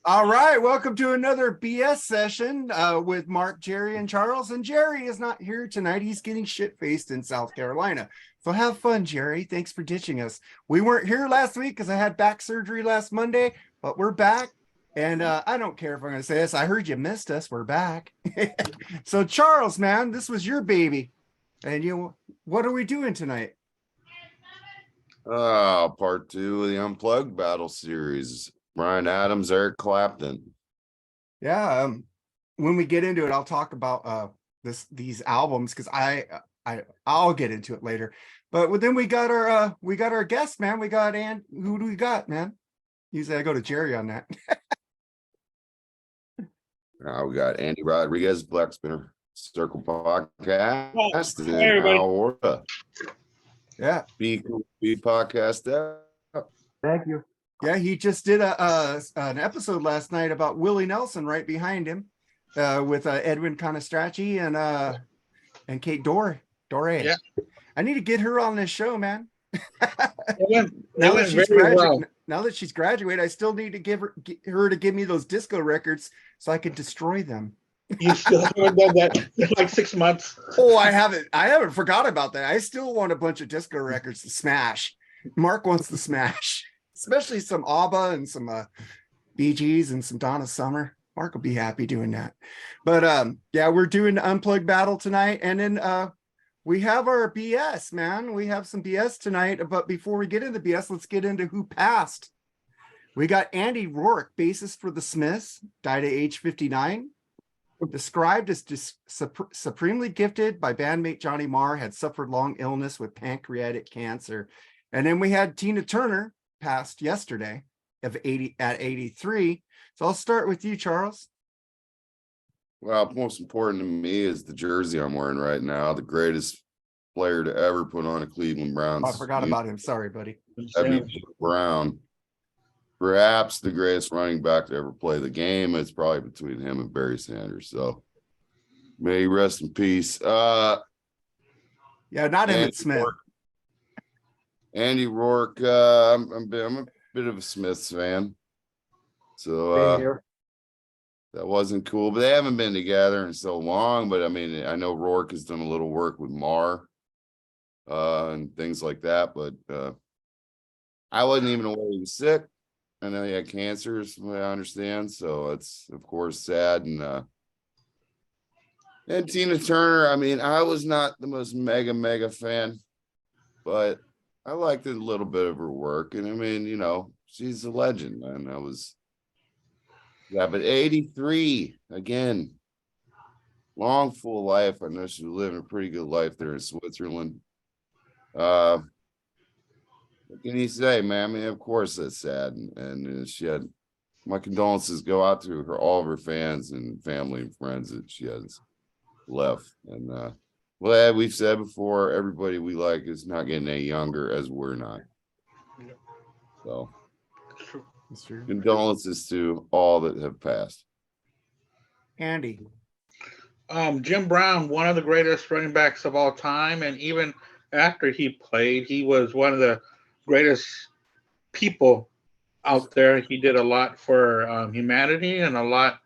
All right, welcome to another BS session with Mark, Jerry, and Charles. And Jerry is not here tonight. He's getting shit-faced in South Carolina. So have fun, Jerry. Thanks for ditching us. We weren't here last week because I had back surgery last Monday, but we're back. And I don't care if I'm going to say this. I heard you missed us. We're back. So Charles, man, this was your baby. And what are we doing tonight? Part 2 of the Unplugged battle series. Bryan Adams, Eric Clapton. Yeah, when we get into it, I'll talk about these albums because I'll get into it later. But then we got our guest, man. We got who do we got, man? Usually I go to Jerry on that. We got Andy Rodriguez, Blackspinner Circle podcast. Hey, everybody. Al Horta. Yeah. Be podcast. Thank you. Yeah, he just did an episode last night about Willie Nelson right behind him with Edwin Conestracci and Kate Dore. Yeah. I need to get her on this show, man. Now that she's graduated, I still need to get her to give me those disco records so I can destroy them. You still haven't done that in like 6 months. Oh, I haven't forgot about that. I still want a bunch of disco records to smash. Mark wants to smash, especially some ABBA and some Bee Gees and some Donna Summer. Mark will be happy doing that. But yeah, we're doing the Unplugged battle tonight, and then we have our BS, man. We have some BS tonight. But before we get into BS, let's get into who passed. We got Andy Rourke, bassist for the Smiths, died at age 59. Described as supremely gifted by bandmate Johnny Marr, had suffered long illness with pancreatic cancer. And then we had Tina Turner, passed yesterday at 83. So I'll start with you, Charles. Well, most important to me is the jersey I'm wearing right now. The greatest player to ever put on a Cleveland Browns. I forgot about him. Sorry, buddy. Brown. Perhaps the greatest running back to ever play the game. It's probably between him and Barry Sanders. So may he rest in peace. Yeah, not Emmitt Smith. Andy Rourke. I'm a bit of a Smiths fan. So that wasn't cool. But they haven't been together in so long. But I mean, I know Rourke has done a little work with Marr and things like that. But I wasn't even aware he was sick. I know he had cancer, from what I understand. So it's, of course, sad. And Tina Turner, I mean, I was not the most mega fan, but I liked a little bit of her work. And I mean, she's a legend. And but 83, again, long, full life. I know she was living a pretty good life there in Switzerland. What can you say, man? I mean, of course that's sad, and she had my condolences go out to all of her fans and family and friends that she has left. And well, we've said before, everybody we like is not getting any younger, as we're not. So, condolences to all that have passed. Andy. Jim Brown, one of the greatest running backs of all time, and even after he played, he was one of the greatest people out there. He did a lot for humanity and a lot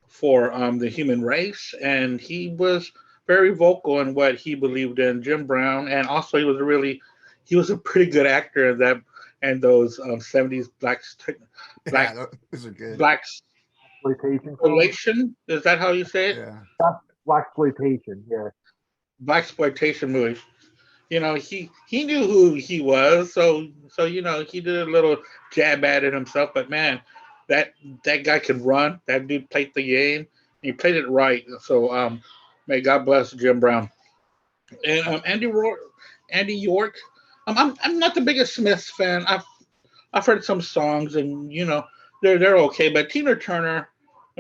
for the human race, and he was very vocal in what he believed in. Jim Brown, and also he was a pretty good actor in that and those 70s those are good. Blaxploitation. Is that how you say it? Yeah. Blaxploitation, yeah. Blaxploitation movies. He knew who he was, so he did a little jab at it himself. But man, that guy could run. That dude played the game. He played it right. So may God bless Jim Brown. And Andy York. I'm not the biggest Smiths fan. I've heard some songs, and they're okay. But Tina Turner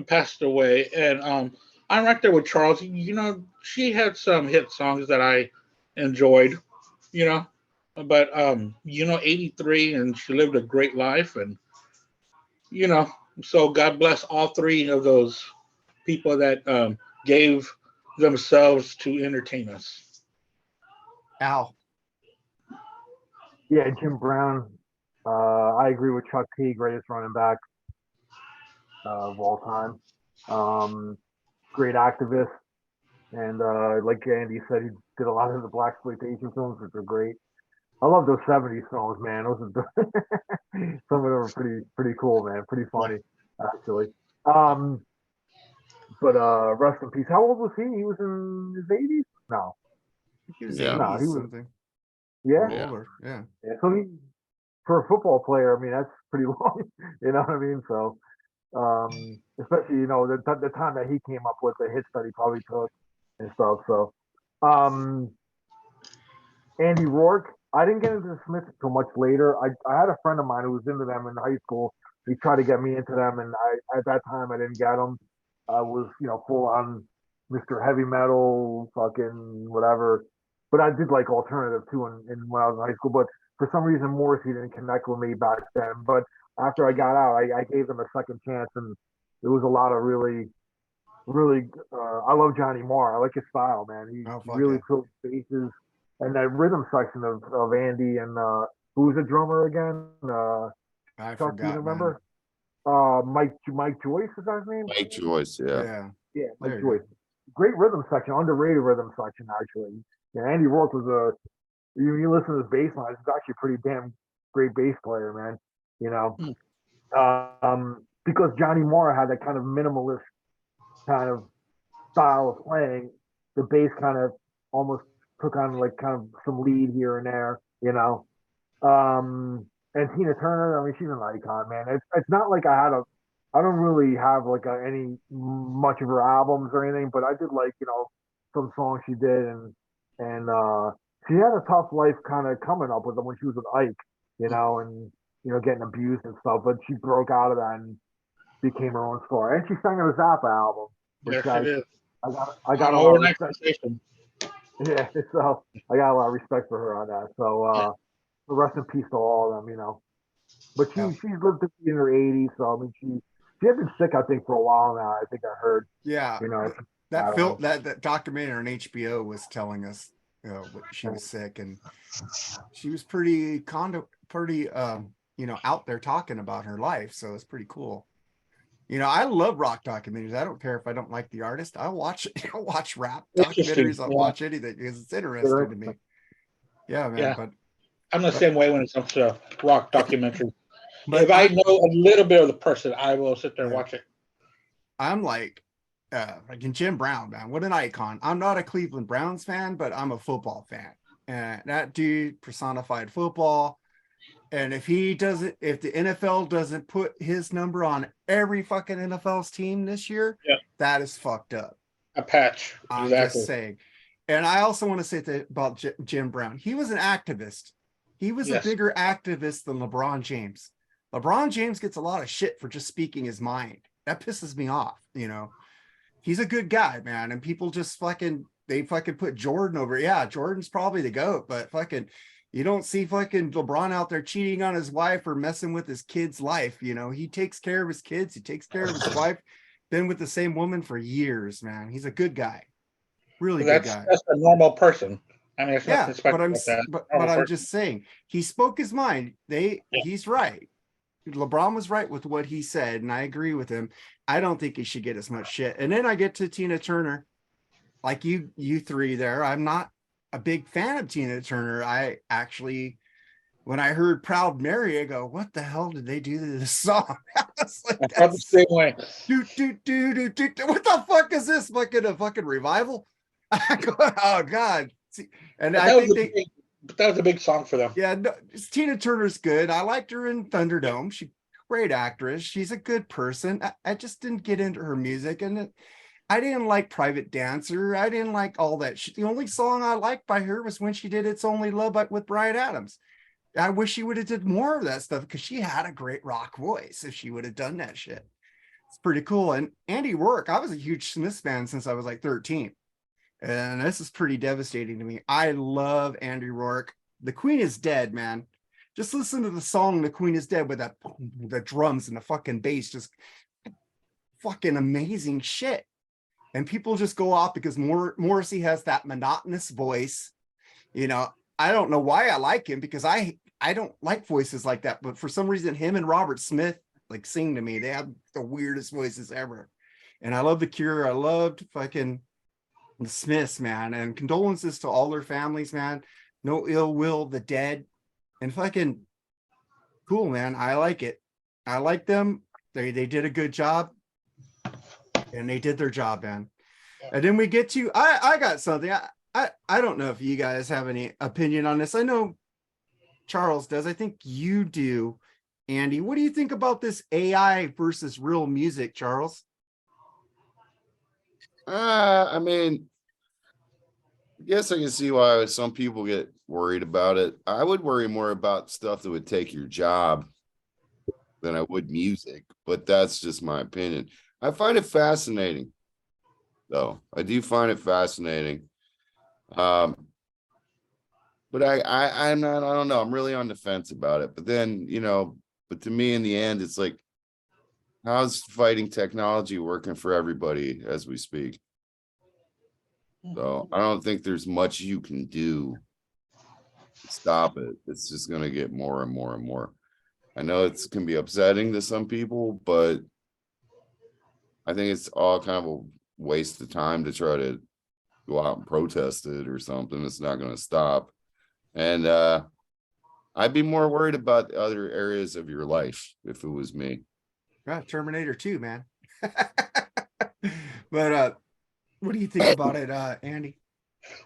passed away, and I'm right there with Charles. She had some hit songs that I enjoyed, but 83, and she lived a great life, and so God bless all three of those people that gave themselves to entertain us. Al. Yeah, Jim Brown. I agree with Chuck T, greatest running back of all time. Great activist. And like Andy said, he did a lot of the blaxploitation films, which are great. I love those 70s songs, man. Those are some of them are pretty cool, man. Pretty funny, actually. Um, but rest in peace. How old was he? He was in his 80s? No. He was Yeah. 80s No, he was something. yeah. Or Yeah. older. Yeah. Yeah. So he for a football player, I mean, that's pretty long. You know what I mean? So especially, the time that he came up with the hits that he probably took and stuff. So Andy Rourke. I didn't get into the Smiths until much later. I had a friend of mine who was into them in high school. He tried to get me into them, and at that time I didn't get them. I was full on Mr. Heavy Metal, fucking whatever. But I did like alternative too, in when I was in high school. But for some reason, Morrissey didn't connect with me back then. But after I got out, I gave them a second chance, and there was a lot of really, really. I love Johnny Marr. I like his style, man. He Oh, fuck really yeah. fills spaces, and that rhythm section of Andy and who was the drummer again? I Chuck, do you forgot, man. remember? Mike Joyce is that his name? Mike Joyce, yeah. Yeah. Yeah, Mike There you Joyce. Great rhythm section, underrated rhythm section actually. Yeah, Andy Rourke was you listen to his bass lines, he's actually a pretty damn great bass player, man. You know, because Johnny Marr had that kind of minimalist kind of style of playing, the bass kind of almost took on like kind of some lead here and there, and Tina Turner, I mean, she's an icon, man. It's not like I don't really have like any much of her albums or anything, but I did like some songs she did, and she had a tough life kind of coming up with them when she was with Ike, and getting abused and stuff, but she broke out of that and became her own star, and she sang on the Zappa album, which Yes, it is. I got a lot of Overnight respect. Sensation. Yeah, so I got a lot of respect for her on that. So rest in peace to all of them, But she's lived to be in her 80s, so I mean she had been sick, I think, for a while now. I think I heard. Yeah. That That that documentary on HBO was telling us she was sick, and she was pretty out there talking about her life, so it's pretty cool. I love rock documentaries. I don't care if I don't like the artist. I'll watch rap documentaries. I'll watch anything because it's interesting to me. Yeah, man. Yeah. But I'm the same way when it comes to rock documentaries. But if I know a little bit of the person, I will sit there and watch it. I'm like Jim Brown, man. What an icon. I'm not a Cleveland Browns fan, but I'm a football fan. And that dude personified football. And if the NFL doesn't put his number on every fucking NFL's team this year, that is fucked up. A patch. I'm just saying. And I also want to say about Jim Brown. He was an activist. He was a bigger activist than LeBron James. LeBron James gets a lot of shit for just speaking his mind. That pisses me off. He's a good guy, man. And people just they put Jordan over. Yeah, Jordan's probably the GOAT, but you don't see fucking LeBron out there cheating on his wife or messing with his kid's life. He takes care of his kids. He takes care of his wife. Been with the same woman for years, man. He's a good guy. Really good guy. That's a normal person. I mean, it's nothing special but I'm just saying, he spoke his mind. He's right. LeBron was right with what he said, and I agree with him. I don't think he should get as much shit. And then I get to Tina Turner. Like you three there, I'm not a big fan of Tina Turner. I actually, when I heard Proud Mary, I go, what the hell did they do to this song? I was like, I'm the same way. What the fuck is this? A fucking revival? I go, oh God. See, and but that was a big song for them. Yeah, no, Tina Turner's good. I liked her in Thunderdome. She's a great actress. She's a good person. I just didn't get into her music, and I didn't like Private Dancer. I didn't like all that shit. The only song I liked by her was when she did It's Only Love with Bryan Adams. I wish she would have did more of that stuff because she had a great rock voice if she would have done that shit. It's pretty cool. And Andy Rourke, I was a huge Smiths fan since I was like 13. And this is pretty devastating to me. I love Andy Rourke. The Queen is Dead, man. Just listen to the song The Queen is Dead with the drums and the fucking bass. Just fucking amazing shit. And people just go off because Morrissey has that monotonous voice. I don't know why I like him because I don't like voices like that. But for some reason, him and Robert Smith, like sing to me. They have the weirdest voices ever. And I love The Cure. I loved fucking the Smiths, man. And condolences to all their families, man. No ill will, the dead. And fucking cool, man. I like it. I like them. They did a good job. And they did their job, man. And then we get to I got something. I don't know if you guys have any opinion on this. I know Charles does. I think you do. Andy, what do you think about this AI versus real music, Charles? I mean, I guess I can see why some people get worried about it. I would worry more about stuff that would take your job than I would music, but that's just my opinion. I find it fascinating, though. I do find it fascinating. But I'm not, I don't know. I'm really on the fence about it. But then, but to me, in the end, it's like, how's fighting technology working for everybody as we speak? So I don't think there's much you can do to stop it. It's just going to get more and more and more. I know it can be upsetting to some people, but I think it's all kind of a waste of time to try to go out and protest it or something. It's not going to stop. And I'd be more worried about other areas of your life if it was me. Yeah, Terminator 2, man. But what do you think about it, Andy?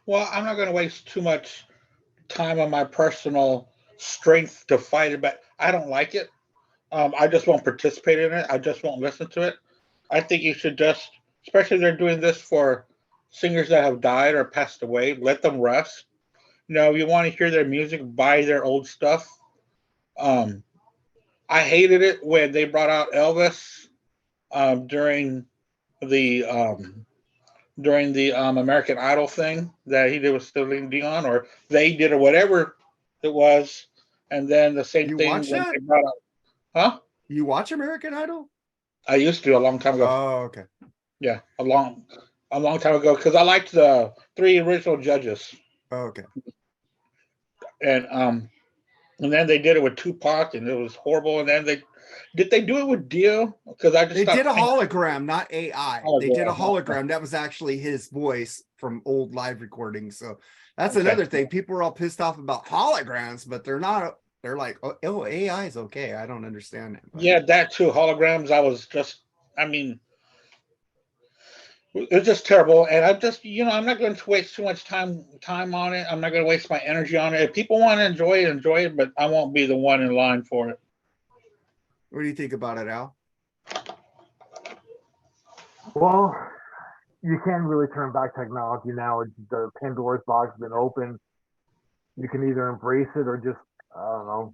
Well, I'm not going to waste too much time on my personal strength to fight it, but I don't like it. I just won't participate in it. I just won't listen to it. I think you should just, especially if they're doing this for singers that have died or passed away, let them rest. You want to hear their music, buy their old stuff. I hated it when they brought out Elvis during the American Idol thing that he did with Celine Dion, or they did, or whatever it was. And then the same You thing watch when that? they brought out, huh? You watch American Idol? I used to a long time ago. Oh, okay. Yeah, a long time ago, because I liked the 3 original judges. Oh, okay. And then they did it with Tupac, and it was horrible. And then they do it with Dio? Because I just They did a hologram, not AI. They did a hologram. That was actually his voice from old live recordings. So that's another thing. People are all pissed off about holograms, but they're not. They're like, oh, AI is okay. I don't understand it. But. Yeah, that too. Holograms. It's just terrible. And I'm not going to waste too much time on it. I'm not going to waste my energy on it. If people want to enjoy it, but I won't be the one in line for it. What do you think about it, Al? Well, you can't really turn back technology now. The Pandora's box has been opened. You can either embrace it or just, I don't know,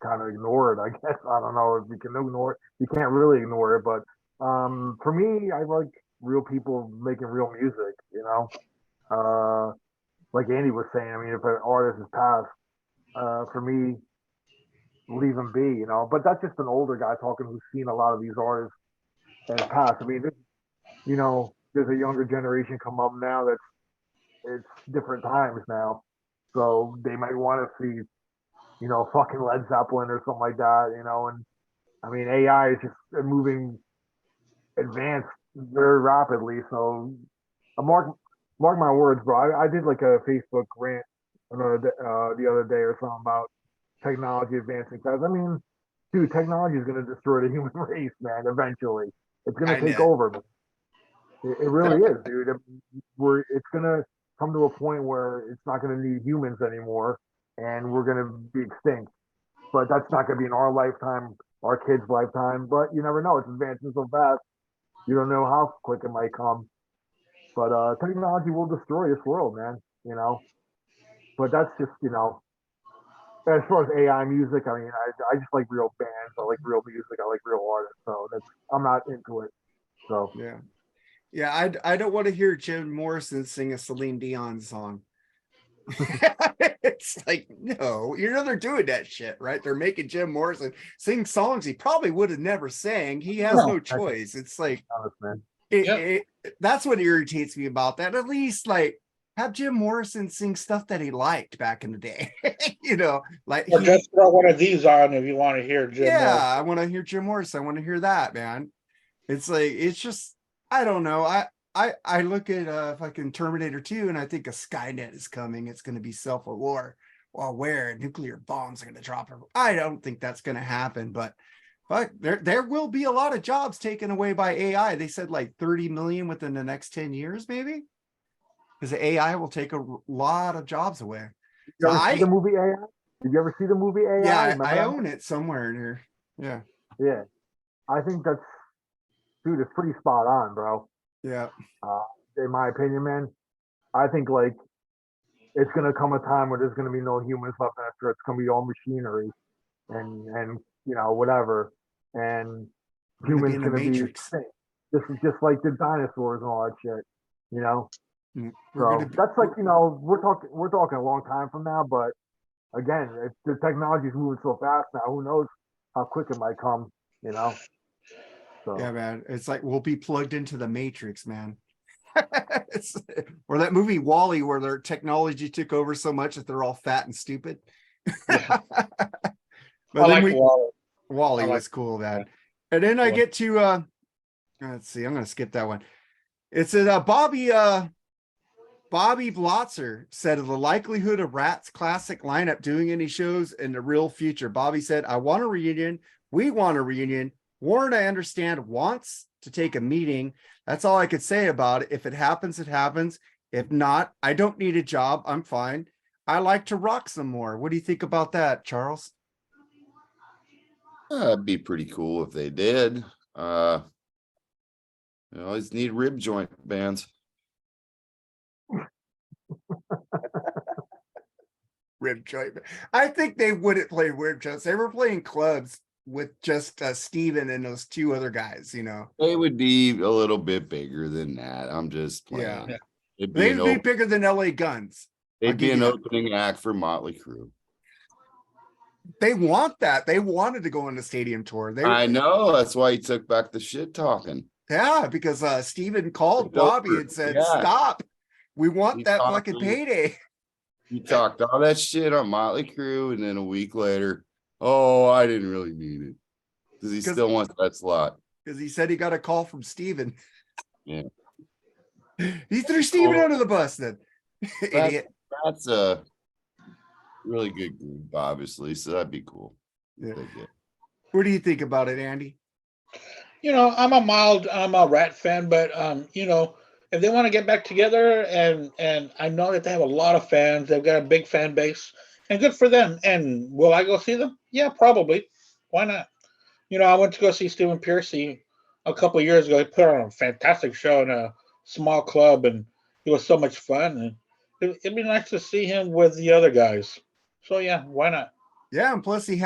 kind of ignore it, I guess. I don't know if you can ignore it. You can't really ignore it, but for me, I like real people making real music, like Andy was saying. I mean, if an artist has passed, for me, leave them be, but that's just an older guy talking who's seen a lot of these artists that have passed. I mean, there's a younger generation come up now it's different times now. So they might want to see, fucking Led Zeppelin or something like that, and I mean, AI is just moving advanced very rapidly. So mark my words, bro. I did like a Facebook rant the other day or something about technology advancing fast. I mean, dude, technology is going to destroy the human race, man. Eventually, it's going to take over. Man. It really is, dude. It's going to come to a point where it's not going to need humans anymore, and we're going to be extinct. But that's not going to be in our lifetime, our kids' lifetime. But you never know. It's advancing so fast. You don't know how quick it might come. But technology will destroy this world, man. But that's just, as far as AI music, I mean, I just like real bands. I like real music. I like real artists. So I'm not into it. So yeah. I don't want to hear Jim Morrison sing a Celine Dion song. It's like, no, they're doing that shit, right? They're making Jim Morrison sing songs he probably would have never sang. He has no choice. It's like, that's what irritates me about that. At least like have Jim Morrison sing stuff that he liked back in the day. Like Or just throw one of these on if you want to hear Jim. yeah, Morrison. I want to hear Jim Morrison. I want to hear that, man. It's like, it's just, I don't know. I look at fucking Terminator 2 and I think a Skynet is coming. It's going to be self-aware. Well, where nuclear bombs are going to drop. I don't think that's going to happen, but there will be a lot of jobs taken away by AI. They said like 30 million within the next 10 years, maybe, because the AI will take a lot of jobs away. You ever see the movie AI? Did you ever see the movie AI? Yeah, I own it somewhere in here. Yeah. Yeah. I think that's, dude, it's pretty spot on, bro. Yeah. In my opinion, man, I think like it's gonna come a time where there's gonna be no humans left after. It's gonna be all machinery and whatever, and humans gonna be extinct. This is just like the dinosaurs and all that shit, So that's like we're talking a long time from now, but again, the technology's moving so fast now. Who knows how quick it might come, So yeah, man, it's like we'll be plugged into the Matrix, man. Or that movie Wall-E, where their technology took over so much that they're all fat and stupid. But then Wall-E was cool, man. And then I get to let's see, I'm gonna skip that one. It says Bobby Blotzer said of the likelihood of Rat's classic lineup doing any shows in the real future. Bobby said, I want a reunion. We want a reunion. Warren, I understand, wants to take a meeting. That's all I could say about it. If it happens, it happens. If not, I don't need a job. I'm fine. I like to rock some more. What do you think about that, Charles? It'd be pretty cool if they did. You always need rib joint bands. Rib joint. I think they wouldn't play rib joints. They were playing clubs with just Steven and those two other guys, They would be a little bit bigger than that. I'm just playing. Yeah. They'd be bigger than LA Guns. They'd be an opening act for Motley Crue. They want that. They wanted to go on the stadium tour. I know. That's why he took back the shit talking. Yeah, because Steven called Bobby and said, stop. We want that fucking payday. He talked all that shit on Motley Crue, and then a week later, oh, I didn't really mean it. Because he still wants that slot. Because he said he got a call from Steven. Yeah. He threw Steven under the bus then. Idiot. That's a really good group, obviously, so that'd be cool. Yeah. What do you think about it, Andy? I'm a Rat fan, but if they want to get back together, and I know that they have a lot of fans, they've got a big fan base, and good for them. And will I go see them? Yeah, probably. Why not? I went to go see Stephen Pearcy a couple of years ago. He put on a fantastic show in a small club, and it was so much fun. And it'd be nice to see him with the other guys. So yeah, why not? Yeah, and plus he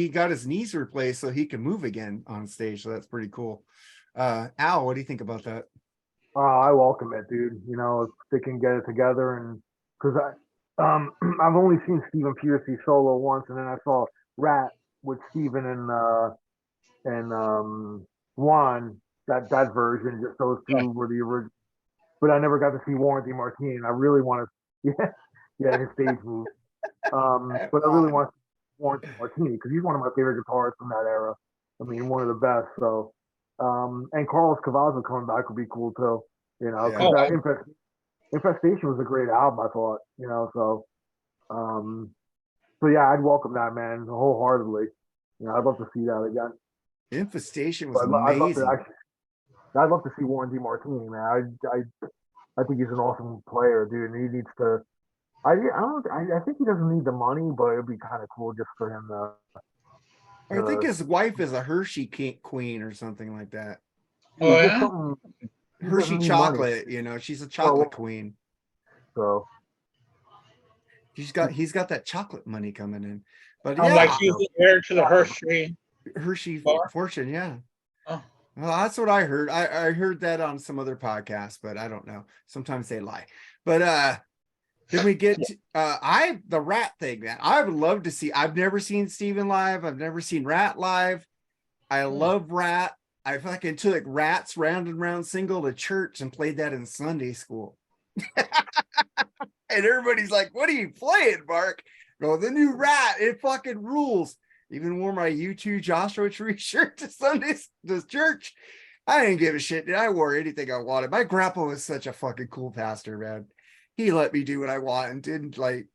got his knees replaced so he can move again on stage. So that's pretty cool. Al, what do you think about that? I welcome it, dude. If they can get it together, and because I've only seen Stephen Pearcy solo once, and then I saw Rat with Stephen and Juan. That version, just those two were the original. But I never got to see Warren DeMartini, and I really want to. Yeah, his stage move. But I really want to see Warren DeMartini because he's one of my favorite guitarists from that era. I mean, one of the best. So. And Carlos Cavazo coming back would be cool too. That Infestation was a great album, I thought. So yeah, I'd welcome that, man, wholeheartedly. I'd love to see that again. Infestation was amazing. I'd love to see Warren DeMartini, man. I think he's an awesome player, dude. And he needs to. I think he doesn't need the money, but it'd be kind of cool just for him to. I think his wife is a Hershey queen or something like that. Oh, yeah? Hershey chocolate, she's a chocolate queen. So he's got that chocolate money coming in. But I'm like he's the heir to the Hershey fortune, yeah. Oh. Well, that's what I heard. I heard that on some other podcast, but I don't know. Sometimes they lie. But then we get to, the Rat thing, man. I would love to see. I've never seen Steven live. I've never seen Rat live. I love Rat. I fucking took Rat's Round and Round single to church and played that in Sunday school. And everybody's like, what are you playing, Mark? No, the new Rat, it fucking rules. Even wore my U2 Joshua Tree shirt to Sundays to church. I didn't give a shit, dude. I wore anything I wanted. My grandpa was such a fucking cool pastor, man. He let me do what I want and didn't like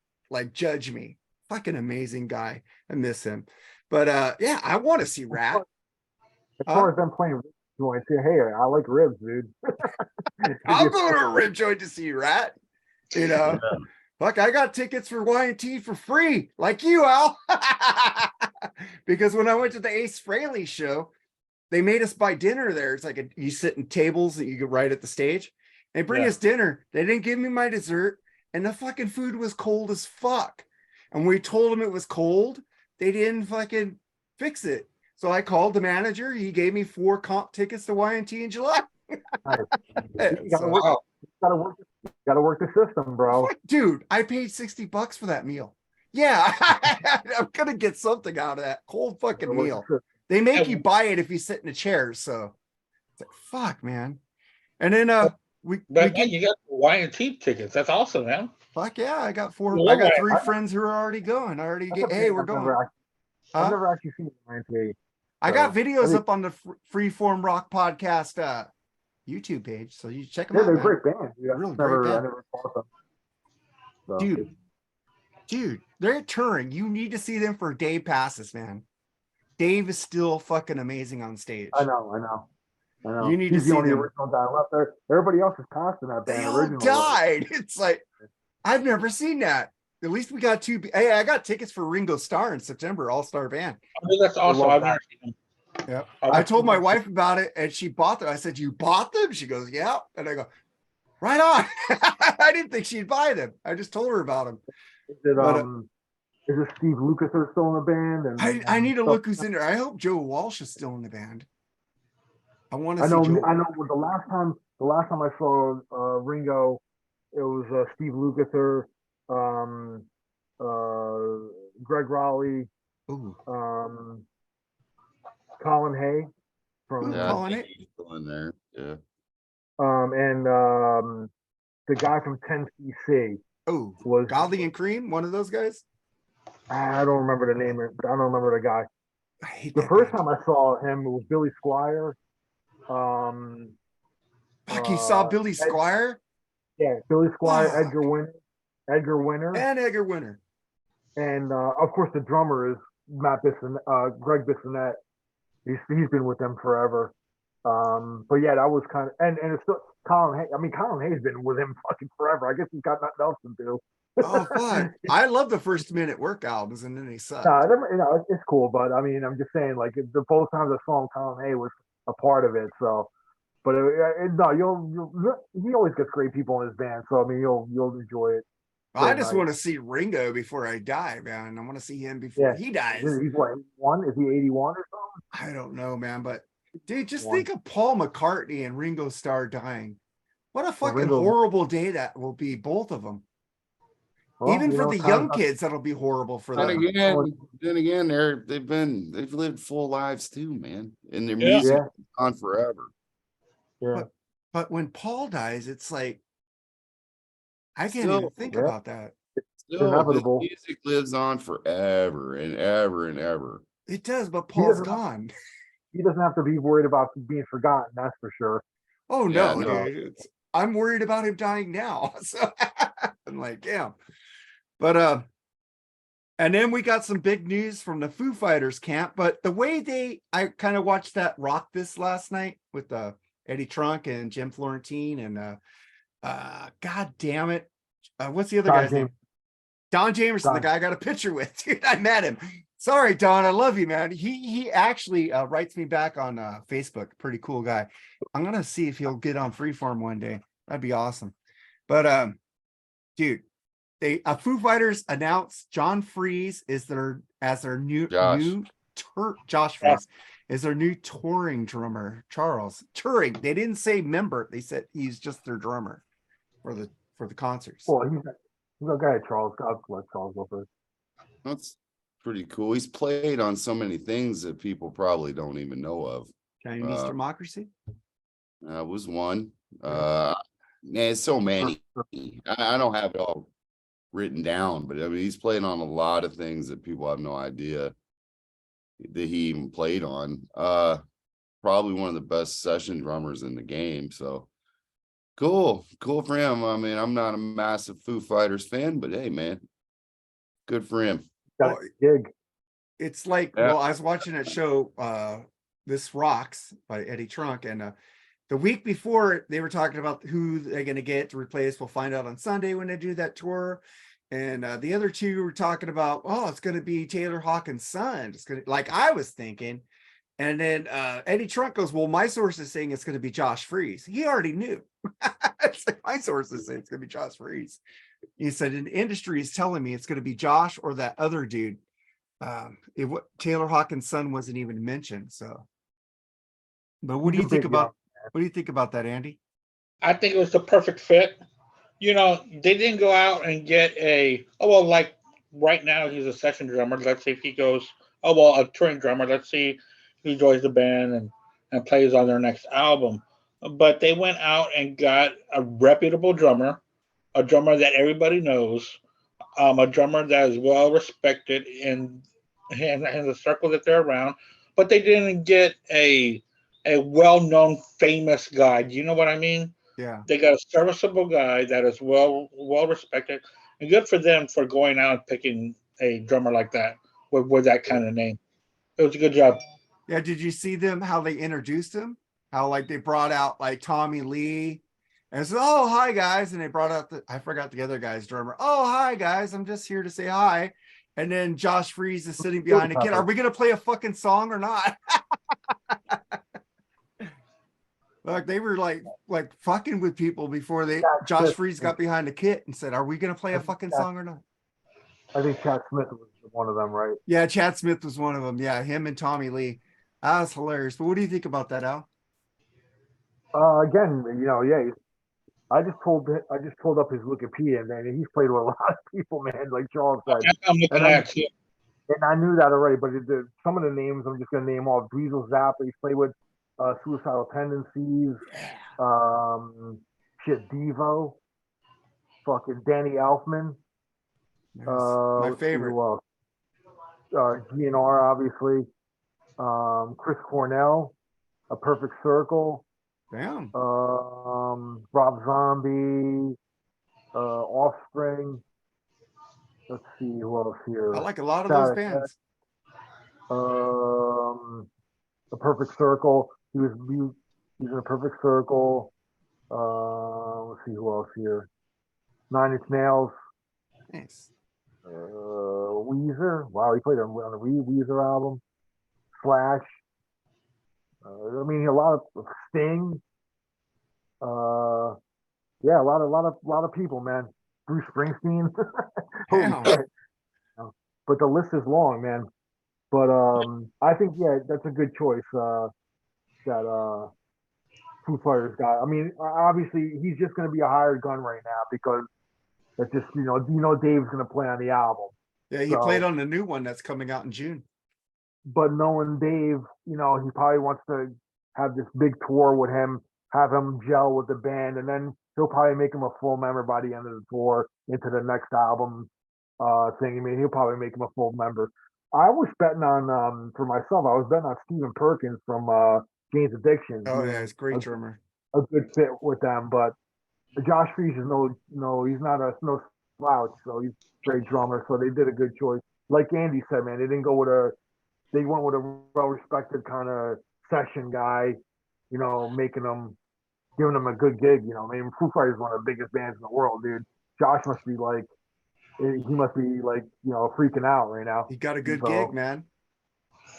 judge me. Fucking amazing guy. I miss him. But yeah, I want to see Rat. As far as them playing ribs joint, say, hey, I like ribs, dude. I'll go to a rib joint to see Rat. You know, fuck, I got tickets for Y&T for free, like you, Al. Because when I went to the Ace Frehley show, they made us buy dinner there. It's like you sit in tables that you get right at the stage. They bring us dinner. They didn't give me my dessert, and the fucking food was cold as fuck. And we told them it was cold. They didn't fucking fix it. So I called the manager. He gave me 4 comp tickets to Y&T in July. You gotta work the system, bro. Dude, I paid $60 for that meal. Yeah, I'm gonna get something out of that cold fucking meal. They make you buy it if you sit in a chair. So it's like, fuck, man. And then you got Y&T tickets. That's awesome, man. Fuck yeah, I got 3 friends who are already going. I already get, hey, we're going. I've never actually seen Y&T. I got videos up on the Freeform Rock Podcast YouTube page, so you check them out. They're a man. great band. Dude. Really I great band. never saw them. So. Dude, they're touring. You need to see them for day passes, man. Dave is still fucking amazing on stage. I know. You need He's to see the only them. original guy left there. Everybody else is cast in that band. They all died. It's like, I've never seen that. At least we got 2. Hey, I got tickets for Ringo Starr in September, all-star band. I mean, that's awesome. I've never seen them. Yeah. I told my wife about it and she bought them. I said, you bought them? She goes, yeah. And I go, right on. I didn't think she'd buy them. I just told her about them. Is it Steve Lucas are still in the band? And I need to look who's in there. I hope Joe Walsh is still in the band. I want to see Joe. I know the last time I saw Ringo, it was Steve Lukather, Greg Raleigh, Colin Hay from Colin Hay. He's still in there. Yeah. And the guy from 10cc. Oh, was Godley and Cream, one of those guys. I don't remember the name. I don't remember the guy. I hate the that first guy. time I saw him, it was Billy Squire. Fuck, you saw Billy Squire? Yeah, Billy Squire, Edgar Winter, and Edgar Winter, and of course the drummer is Greg Bissonette. He's been with them forever. But yeah, that was kind of and it's still Colin Hay. I mean, Colin Hay's been with him fucking forever. I guess he's got nothing else to do. Oh fuck! I love the first Minute Work albums, and then they suck. It's cool, but I mean, I'm just saying, like the both times I saw him, Colin Hay was a part of it. So, but he always gets great people in his band. So I mean, you'll enjoy it. I just want to see Ringo before I die, man. I want to see him before he dies. He's what, 81? Is he 81 or something? I don't know, man. But dude, just think of Paul McCartney and Ringo Starr dying. What a fucking horrible day that will be, both of them. Well, even for the young kids, that'll be horrible for them. Then again, they've lived full lives too, man. And their music is on forever. Yeah. But when Paul dies, it's like I can't even think about that. Still, inevitable. Music lives on forever and ever and ever. It does, but Paul's gone. He doesn't have to be worried about being forgotten, that's for sure. Oh no, dude. I'm worried about him dying now. So I'm like, damn. But and then we got some big news from the Foo Fighters camp. But the way I kind of watched that Rock This last night with Eddie Trunk and Jim Florentine and god damn it. What's the other guy's name? Don Jamerson, the guy I got a picture with. Dude, I met him. Sorry, Don, I love you, man. He actually writes me back on Facebook. Pretty cool guy. I'm gonna see if he'll get on Freeform one day. That'd be awesome. But dude, Foo Fighters announced John Freeze is their new Josh Freeze is their new touring drummer. Touring. They didn't say member. They said he's just their drummer for the concerts. Well, he's a guy, Charles. God bless Charles Wilford. That's pretty cool. He's played on so many things that people probably don't even know of. Chinese Democracy? Was one. Man, it's so many. I don't have it all written down, but I mean, he's playing on a lot of things that people have no idea that he even played on. Probably one of the best session drummers in the game. So cool for him. I mean, I'm not a massive Foo Fighters fan, but hey, man, good for him. Got a gig. It's like, Yeah. well, I was watching that show, This Rocks by Eddie Trunk, and the week before they were talking about who they're going to get to replace. We'll find out on Sunday when they do that tour. And the other two were talking about, oh, it's going to be Taylor Hawkins' son. It's going to, like I was thinking. And then Eddie Trunk goes, well, my source is saying it's going to be Josh Freese. He already knew. It's like, my sources say it's going to be Josh Freese. He said, in the industry is telling me it's going to be Josh or that other dude. Taylor Hawkins' son wasn't even mentioned. So, but what do you think about? What do you think about that, Andy? I think it was the perfect fit. You know, they didn't go out and get like right now he's a session drummer. Let's see if he goes, a touring drummer. Let's see he joins the band and plays on their next album. But they went out and got a reputable drummer, a drummer that everybody knows, a drummer that is well respected in the circle that they're around. But they didn't get a well-known famous guy. Do you know what I mean? Yeah. They got a serviceable guy that is well respected, and good for them for going out and picking a drummer like that with that kind of name. It was a good job. Yeah. Did you see them how they introduced him? How like they brought out like Tommy Lee and said, "Oh, hi guys," and they brought out I forgot the other guy's drummer. "Oh, hi guys, I'm just here to say hi." And then Josh Freese is sitting behind the kid. Are we gonna play a fucking song or not? Like they were like fucking with people before Josh Freese got behind the kit and said, "Are we gonna play a fucking song or not?" I think Chad Smith was one of them, right? Yeah, Chad Smith was one of them. Yeah, him and Tommy Lee. That was hilarious. But what do you think about that, Al? Again, I just pulled up his Wikipedia, man, and he's played with a lot of people, man. Like Charles said, I'm looking at you. And I knew that already. But some of the names I'm just gonna name off: Dweezil Zappa. He's played with Suicidal Tendencies. Devo. Fucking Danny Elfman. Yes, my favorite. Who else? GNR, obviously. Chris Cornell, A Perfect Circle. Damn. Rob Zombie, Offspring. Let's see who else here. I like a lot of those bands. A Perfect Circle. He's in A Perfect Circle. Let's see who else here. Nine Inch Nails. Nice. Weezer. Wow, he played on the Weezer album. Slash. I mean, a lot of Sting. Yeah, a lot of people, man. Bruce Springsteen. But the list is long, man. But I think that's a good choice. That Foo Fighters got. I mean, obviously he's just going to be a hired gun right now because that's just Dave's going to play on the album. Yeah, he played on the new one that's coming out in June. But knowing Dave, he probably wants to have this big tour with him, have him gel with the band, and then he'll probably make him a full member by the end of the tour into the next album thing. I mean, he'll probably make him a full member. I was betting on, for myself, I was betting on Stephen Perkins from Jane's Addiction. Oh, yeah, he's a great drummer. A good fit with them, but Josh Freese is he's not no slouch, so he's a great drummer, so they did a good choice. Like Andy said, man, they went with a well-respected kind of session guy, giving him a good gig, I mean, Foo Fighters is one of the biggest bands in the world, dude. Josh must be freaking out right now. He got a good gig, man.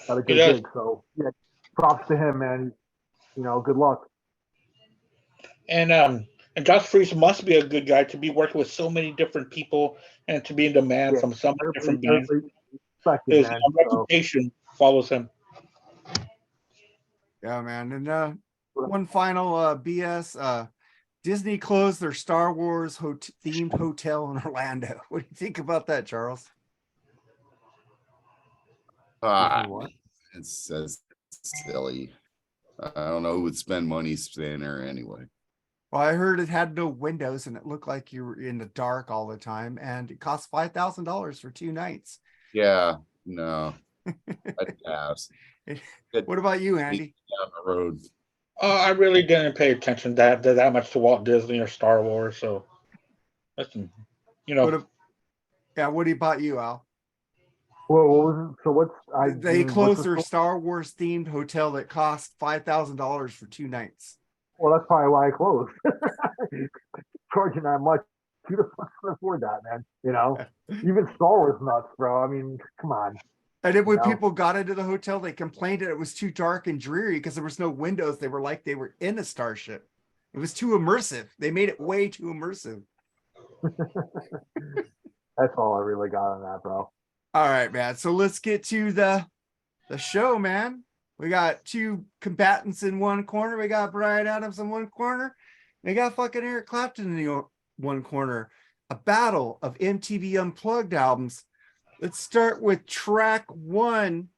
Got a good gig, so yeah, props to him, man. Good luck. And Josh Freese must be a good guy to be working with so many different people and to be in demand from so many different bands. His reputation follows him. Yeah, man. And one final BS. Disney closed their Star Wars themed hotel in Orlando. What do you think about that, Charles? It's silly. I don't know who would spend money staying there anyway. Well, I heard it had no windows and it looked like you were in the dark all the time, and it cost $5,000 for 2 nights. Yeah, no, I'd pass. Good What about you, Andy? down the road. I really didn't pay attention that much to Walt Disney or Star Wars. So that's, you know, What about you, Al? Well, what was it? So They closed their Star Wars themed hotel that cost $5,000 for 2 nights. Well, that's probably why I closed. Charging that much, who the fuck can afford that, man? You know, even Star Wars nuts, bro. I mean, come on. And then when people got into the hotel, they complained that it was too dark and dreary because there was no windows. They were like they were in a starship. It was too immersive. They made it way too immersive. That's all I really got on that, bro. All right, man. So let's get to the show, man. We got 2 combatants in one corner. We got Bryan Adams in one corner. We got fucking Eric Clapton in the one corner. A battle of MTV Unplugged albums. Let's start with track 1.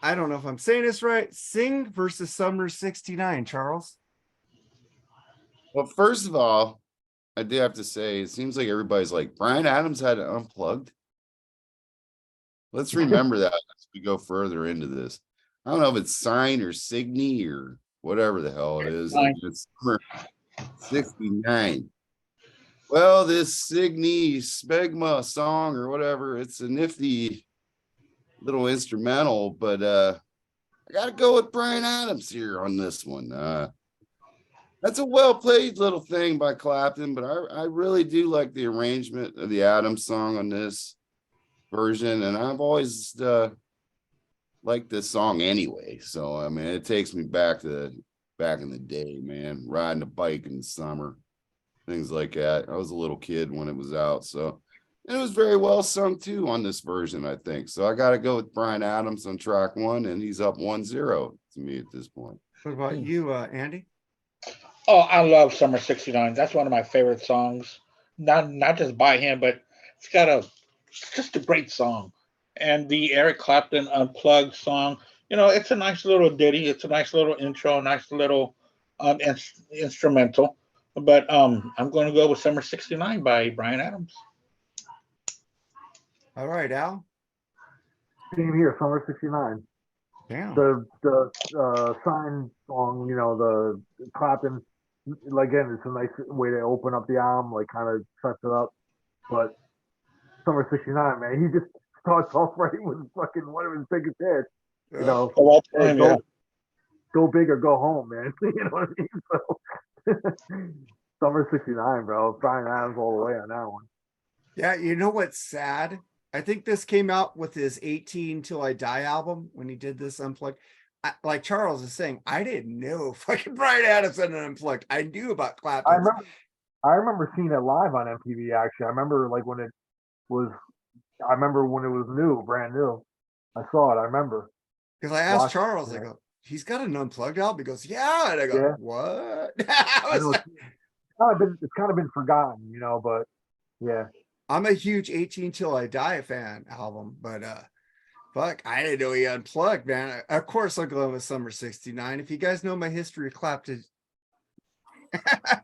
I don't know if I'm saying this right. Sing versus Summer 69, Charles. Well, first of all, I do have to say, it seems like everybody's like, Bryan Adams had it unplugged. Let's remember that as we go further into this. I don't know if it's Sign or Signy or whatever the hell it is. It's Summer 69. Well, this Signy Smegma song or whatever, it's a nifty little instrumental, but I gotta go with Bryan Adams here on this one. That's a well-played little thing by Clapton, but I really do like the arrangement of the Adams song on this version, and I've always liked this song anyway. So I mean, it takes me back in the day, man, riding a bike in the summer, things like that. I was a little kid when it was out, so and it was very well sung too on this version, I think. So I got to go with Bryan Adams on track 1, and he's up 1-0 to me at this point. What about you, Andy? Oh, I love Summer 69. That's one of my favorite songs. Not just by him, but it's just a great song. And the Eric Clapton Unplugged song, it's a nice little ditty. It's a nice little intro, nice little instrumental. But I'm going to go with Summer 69 by Bryan Adams. All right, Al. Same here, Summer 69. Damn. The Sign song, the Clapton, again, it's a nice way to open up the album, like kind of sets it up. But Summer 69, man, he just starts off right with fucking one of his biggest hits. Go big or go home, man. You know what I mean? So Summer 69, bro. Bryan Adams all the way on that one. Yeah, you know what's sad? I think this came out with his 18 Till I Die album when he did this Unplugged. Like Charles is saying, I didn't know fucking Bryan Adams had an Unplugged. I knew about Clapton. I remember seeing it live on MTV, actually. I remember when it was new, brand new. I saw it, I remember. Because I asked Charles, I go, he's got an Unplugged album. He goes, yeah. And I go, what? It's kind of been forgotten, but yeah. I'm a huge 18 Till I Die fan album, but fuck, I didn't know he unplugged, man. Of course, I'll go with Summer 69. If you guys know my history of Clapton,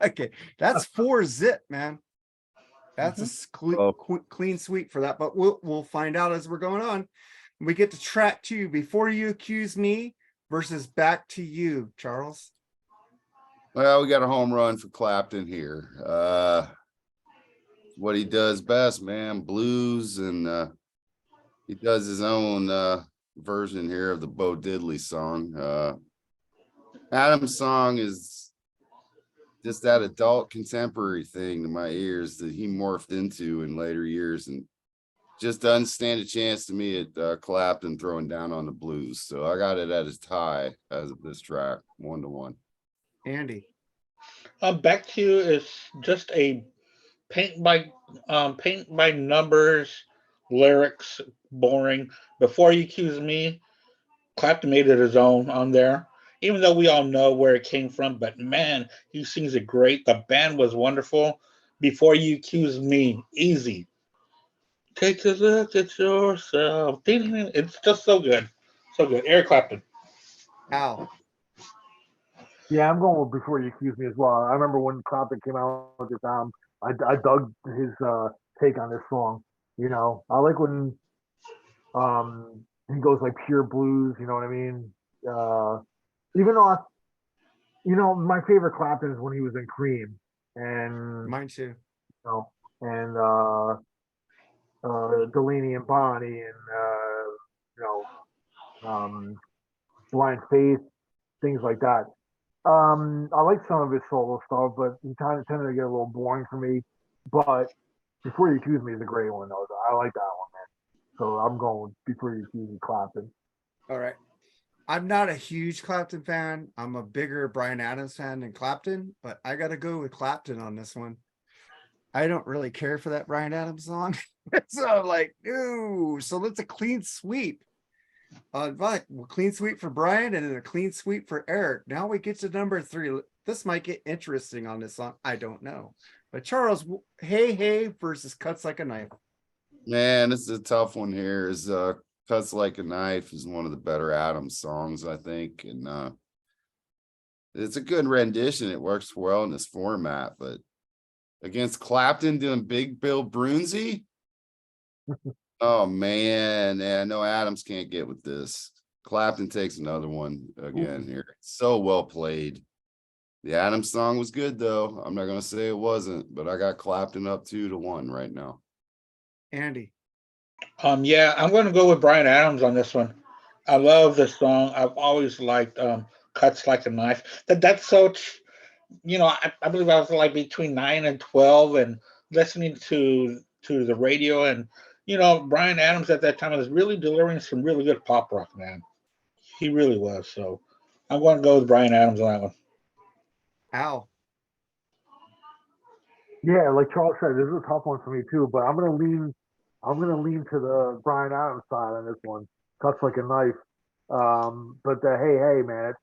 okay, that's 4-zip, man. That's a clean sweep for that, but we'll find out as we're going on. We get to track 2, Before You Accuse Me versus Back to You, Charles. Well, we got a home run for Clapton here. What he does best, man, blues, and he does his own version here of the Bo Diddley song. Adam's song is just that adult contemporary thing to my ears that he morphed into in later years, and just doesn't stand a chance to me at Clapton throwing down on the blues. So I got it at a tie as of this track, 1-1. Andy. Back to You is just a paint by numbers, lyrics, boring. Before You Accuse Me, Clapton made it his own on there. Even though we all know where it came from, but man, he sings it great. The band was wonderful. Before You Accuse Me, easy. Take a look at yourself. It's just so good. So good. Eric Clapton. Al. Yeah, I'm going with Before You Accuse Me as well. I remember when Clapton came out with this album, I dug his take on this song. You know, I like when he goes like pure blues. You know what I mean? Uh, even though my favorite Clapton is when he was in Cream, and Mine too. you know, and Delaney and Bonnie, and you Blind Faith, things like that. I like some of his solo stuff, but he kind of tended to get a little boring for me. But Before You Accuse Me is a great one, though. I like that one, man. So I'm going with Before You Accuse Me, Clapton. All right. I'm not a huge Clapton fan. I'm a bigger Bryan Adams fan than Clapton, but I got to go with Clapton on this one. I don't really care for that Bryan Adams song. So I'm like, no. So let's a clean sweep. But clean sweep for Bryan and then a clean sweep for Eric. Now we get to number 3. This might get interesting on this song. I don't know. But Charles, Hey Hey versus Cuts Like a Knife. Man, this is a tough one here. Is Cuts Like a Knife is one of the better Adams songs, I think. And it's a good rendition. It works well in this format, but against Clapton doing Big Bill Brunsey. Oh man, I know Adams can't get with this. Clapton takes another one again here. So well played. The Adams song was good though. I'm not gonna say it wasn't, but I got Clapton up 2-1 right now. Andy. Yeah, I'm going to go with Bryan Adams on this one. I love this song. I've always liked "Cuts Like a Knife." That's such, I believe I was like between 9 and 12, and listening to the radio, and Bryan Adams at that time was really delivering some really good pop rock, man. He really was. So I'm going to go with Bryan Adams on that one. Al. Yeah, like Charles said, this is a tough one for me too. But I'm gonna lean to the Bryan Adams side on this one. Cuts Like a Knife. But the Hey Hey, man,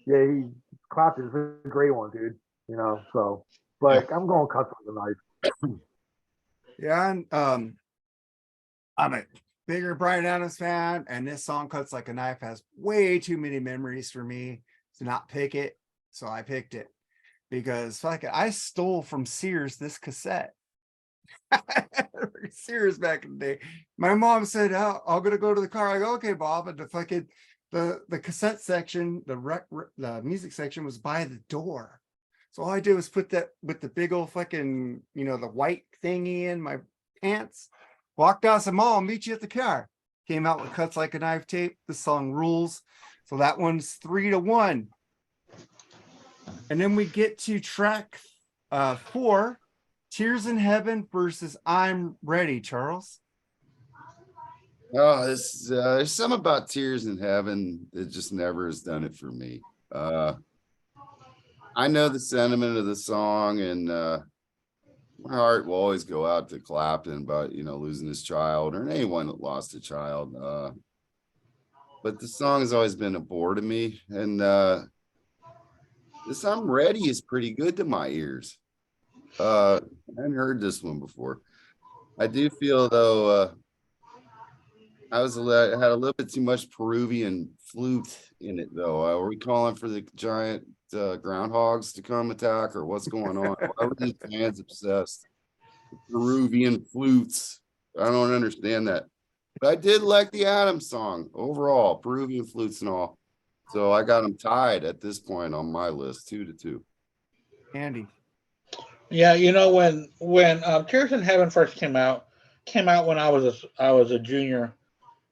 he Clapton's a great one, dude. So but I'm going Cuts Like a Knife. Yeah, and I'm a bigger Bryan Adams fan, and this song Cuts Like a Knife has way too many memories for me to not pick it. So I picked it because I stole from Sears this cassette. Sears back in the day. My mom said, "Oh, I'm gonna go to the car." I go, "Okay, Bob." And the cassette section, the music section was by the door. So all I did was put that with the big old fucking, the white thingy in my pants. Walked out, said, "Mom, I'll meet you at the car." Came out with Cuts Like a Knife tape. The song rules. So that one's 3-1. And then we get to track 4, Tears in Heaven versus I'm Ready, Charles. Oh, there's something about Tears in Heaven that just never has done it for me. I know the sentiment of the song, and my heart will always go out to Clapton about losing his child, or anyone that lost a child. But the song has always been a bore to me, and this I'm Ready is pretty good to my ears. I hadn't heard this one before. I do feel though I had a little bit too much Peruvian flute in it though. Are we calling for the giant groundhogs to come attack, or what's going on? Why were these fans obsessed with Peruvian flutes? I don't understand that. But I did like the Adams song overall, Peruvian flutes and all. So I got them tied at this point on my list, 2-2. Andy. Yeah, when Tears in Heaven first came out when I was a junior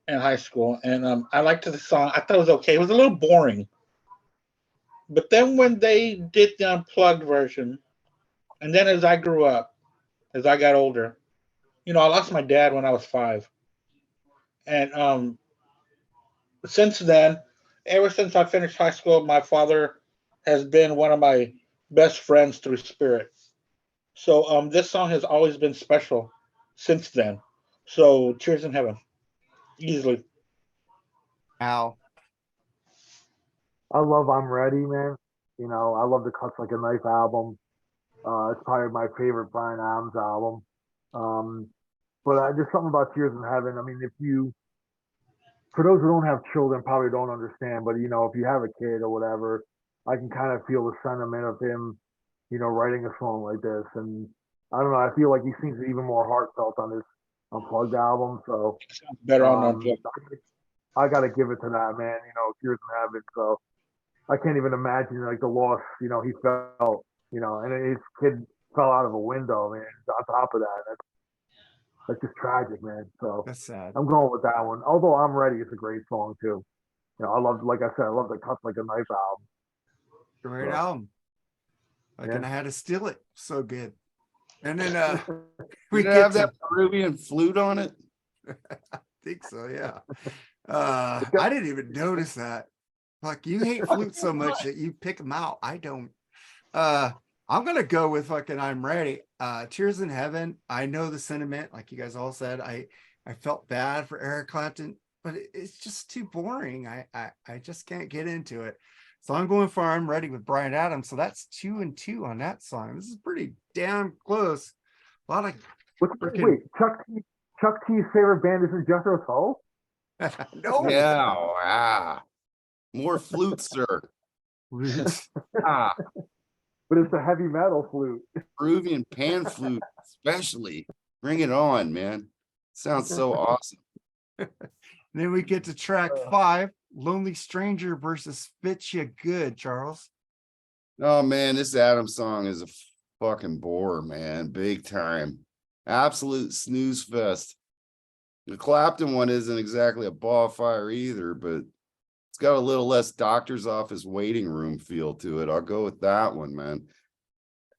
in high school, and I liked the song. I thought it was okay. It was a little boring, but then when they did the unplugged version, and then as I grew up, as I got older, I lost my dad when I was 5, and since then, ever since I finished high school, my father has been one of my best friends through spirit. So this song has always been special since then. So Tears in Heaven, easily. Al. I love I'm Ready, man. I love the Cuts Like a Knife album. It's probably my favorite Bryan Adams album. But there's something about Tears in Heaven. I mean, for those who don't have children, probably don't understand. But if you have a kid or whatever, I can kind of feel the sentiment of him, writing a song like this. And I don't know, I feel like he seems even more heartfelt on this Unplugged album. So Better on Unplugged. I got to give it to that, man. Tears in Heaven. So I can't even imagine like the loss, he felt, and his kid fell out of a window, man. On top of that, that's just tragic, man. So That's sad. I'm going with that one. Although I'm Ready is a great song too. I love, like I said, I love the Cut Like a Knife album. Great album. And I had to steal it. So good. And then we Did it have that Peruvian flute on it? I think so, yeah. I didn't even notice that. Like, you hate flutes so much that you pick them out. I don't. I'm gonna go with fucking I'm Ready. Tears in Heaven. I know the sentiment, like you guys all said. I felt bad for Eric Clapton, but it's just too boring. I just can't get into it. So I'm going for I'm Ready with Bryan Adams. So that's 2-2 on that song. This is pretty damn close. A lot of wait, Chuck T's favorite band isn't Jethro Tull? No. Yeah, more flute, sir. Ah, but it's a heavy metal flute. Peruvian pan flute, especially. Bring it on, man. Sounds so awesome. Then we get to track 5, Lonely Stranger versus Fit Ya Good, Charles. Oh man, this Adams song is a fucking bore, man. Big time. Absolute snooze fest. The Clapton one isn't exactly a ball fire either, but it's got a little less doctor's office waiting room feel to it. I'll go with that one, man.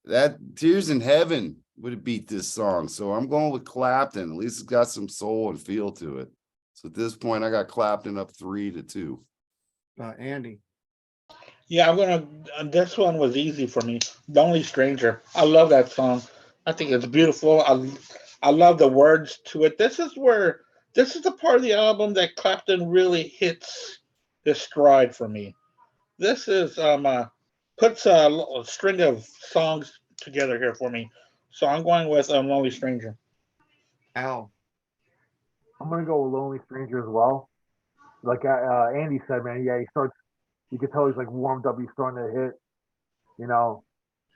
That Tears in Heaven would beat this song. So I'm going with Clapton. At least it's got some soul and feel to it. So at this point, I got Clapton up 3-2. Andy. Yeah, I'm gonna. This one was easy for me. Lonely Stranger. I love that song. I think it's beautiful. I love the words to it. This is the part of the album that Clapton really hits his stride for me. This is puts a string of songs together here for me. So I'm going with Lonely Stranger. Al. I'm gonna go with Lonely Stranger as well. Like Andy said, man, yeah, you could tell he's like warmed up, he's starting to hit,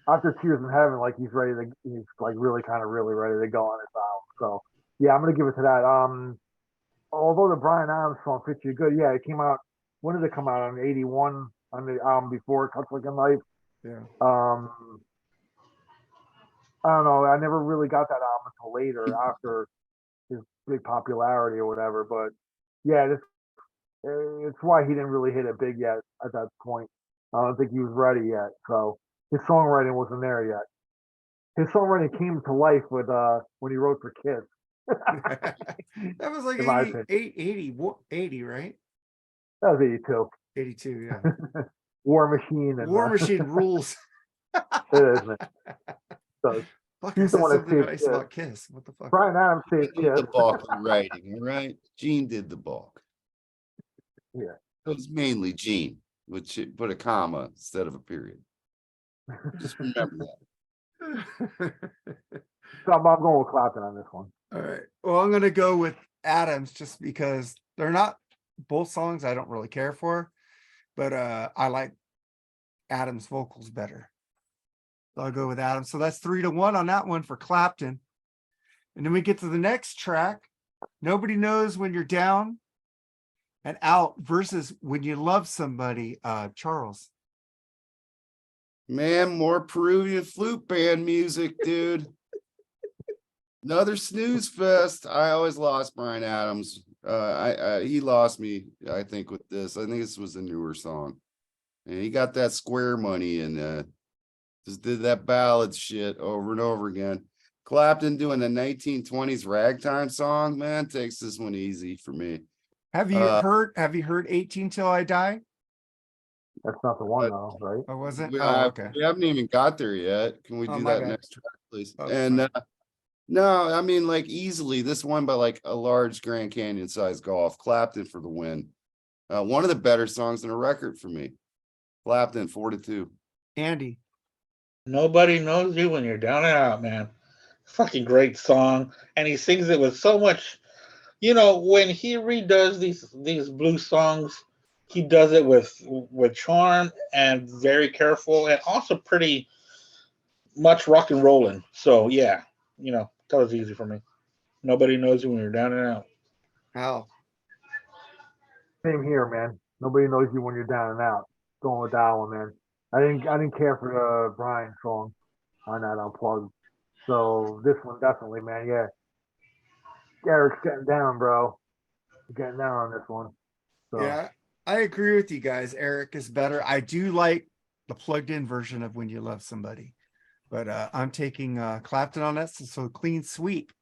after Tears in Heaven, like he's like really ready to go on his album. So yeah, I'm gonna give it to that. Although the Bryan Adams song Fits You Good, yeah, it came out, when did it come out? On 81 on the album before Cuts Like a Knife. Yeah. I don't know, I never really got that album until later after his big popularity or whatever, but yeah, it's why he didn't really hit it big yet at that point. I don't think he was ready yet. So his songwriting wasn't there yet. His songwriting came to life with when he wrote for Kiss. That was like 80, right? That was 82. 82, yeah. War Machine. And, War Machine rules. It is, man. So Fuck, he's the one that something saved nice Kiss. about Kiss. What the fuck? Bryan Adams saved Gene did Kiss. the bulk of the writing, all right? Gene did the bulk. Yeah. It was mainly Gene, which put a comma instead of a period. Just remember that. So I'm going with Clapton on this one. All right. Well, I'm gonna go with Adams just because they're not both songs I don't really care for, but I like Adams' vocals better. So I'll go with Adams. So that's 3-1 on that one for Clapton. And then we get to the next track. Nobody Knows When You're Down and Out versus When You Love Somebody, Charles. Man, more Peruvian flute band music, dude. Another snooze fest. I always lost Bryan Adams. He lost me, I think, with this. I think this was a newer song. And he got that square money and just did that ballad shit over and over again. Clapton doing the 1920s ragtime song, man, takes this one easy for me. Have you heard 18 Till I Die? That's not the one, though, right? Or was it? We, okay. We haven't even got there yet. Can we do my that bad. next track, please? Oh, and no, I mean, like easily, this one by like a large Grand Canyon sized golf. Clapton for the win. One of the better songs in a record for me. Clapton 4-2. Andy. Nobody Knows You When You're Down and Out, man. Fucking great song. And he sings it with so much, when he redoes these blues songs, he does it with charm and very careful, and also pretty much rock and rolling. So yeah, that was easy for me. Nobody knows you when you're down and out. How? Same here, man. Nobody knows you when you're down and out. Going with that one, man. I didn't care for the Bryan song on that Unplugged. So this one definitely, man. Yeah, Eric's getting down, bro. He's getting down on this one. So Yeah, I agree with you guys. Eric is better. I do like the plugged in version of When You Love Somebody, but I'm taking Clapton on that. So clean sweep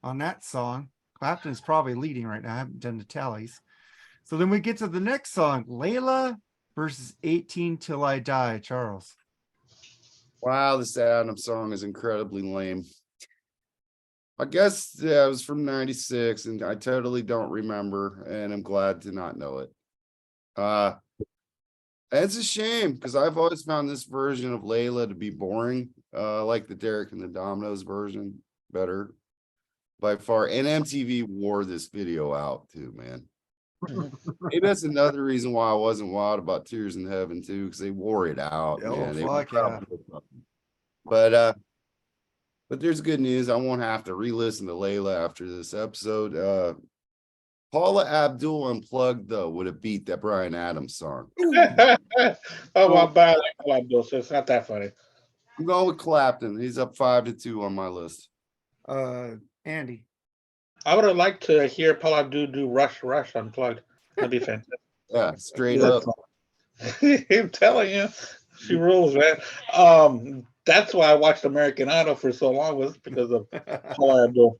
on that song. Clapton is probably leading right now. I haven't done the tallies. So then we get to the next song, Layla versus 18 Till I Die. Charles. Wow, this Adams song is incredibly lame. I guess it was from 96 and I totally don't remember, and I'm glad to not know it. It's a shame because I've always found this version of Layla to be boring. Like the Derek and the Dominoes version better by far. And MTV wore this video out too, man. Maybe that's another reason why I wasn't wild about Tears in Heaven too, because they wore it out, Oh, man. fuck yeah. But there's good news. I won't have to re-listen to Layla after this episode. Paula Abdul Unplugged though would have beat that Bryan Adams song. Oh my bad, so it's not that funny. I'm going with Clapton. He's up 5-2 on my list. Andy. I would have liked to hear Paula Abdul do Rush Unplugged. That'd be fantastic. Yeah, straight up. I'm telling you, she rules, man. That's why I watched American Idol for so long, was because of Paula Abdul.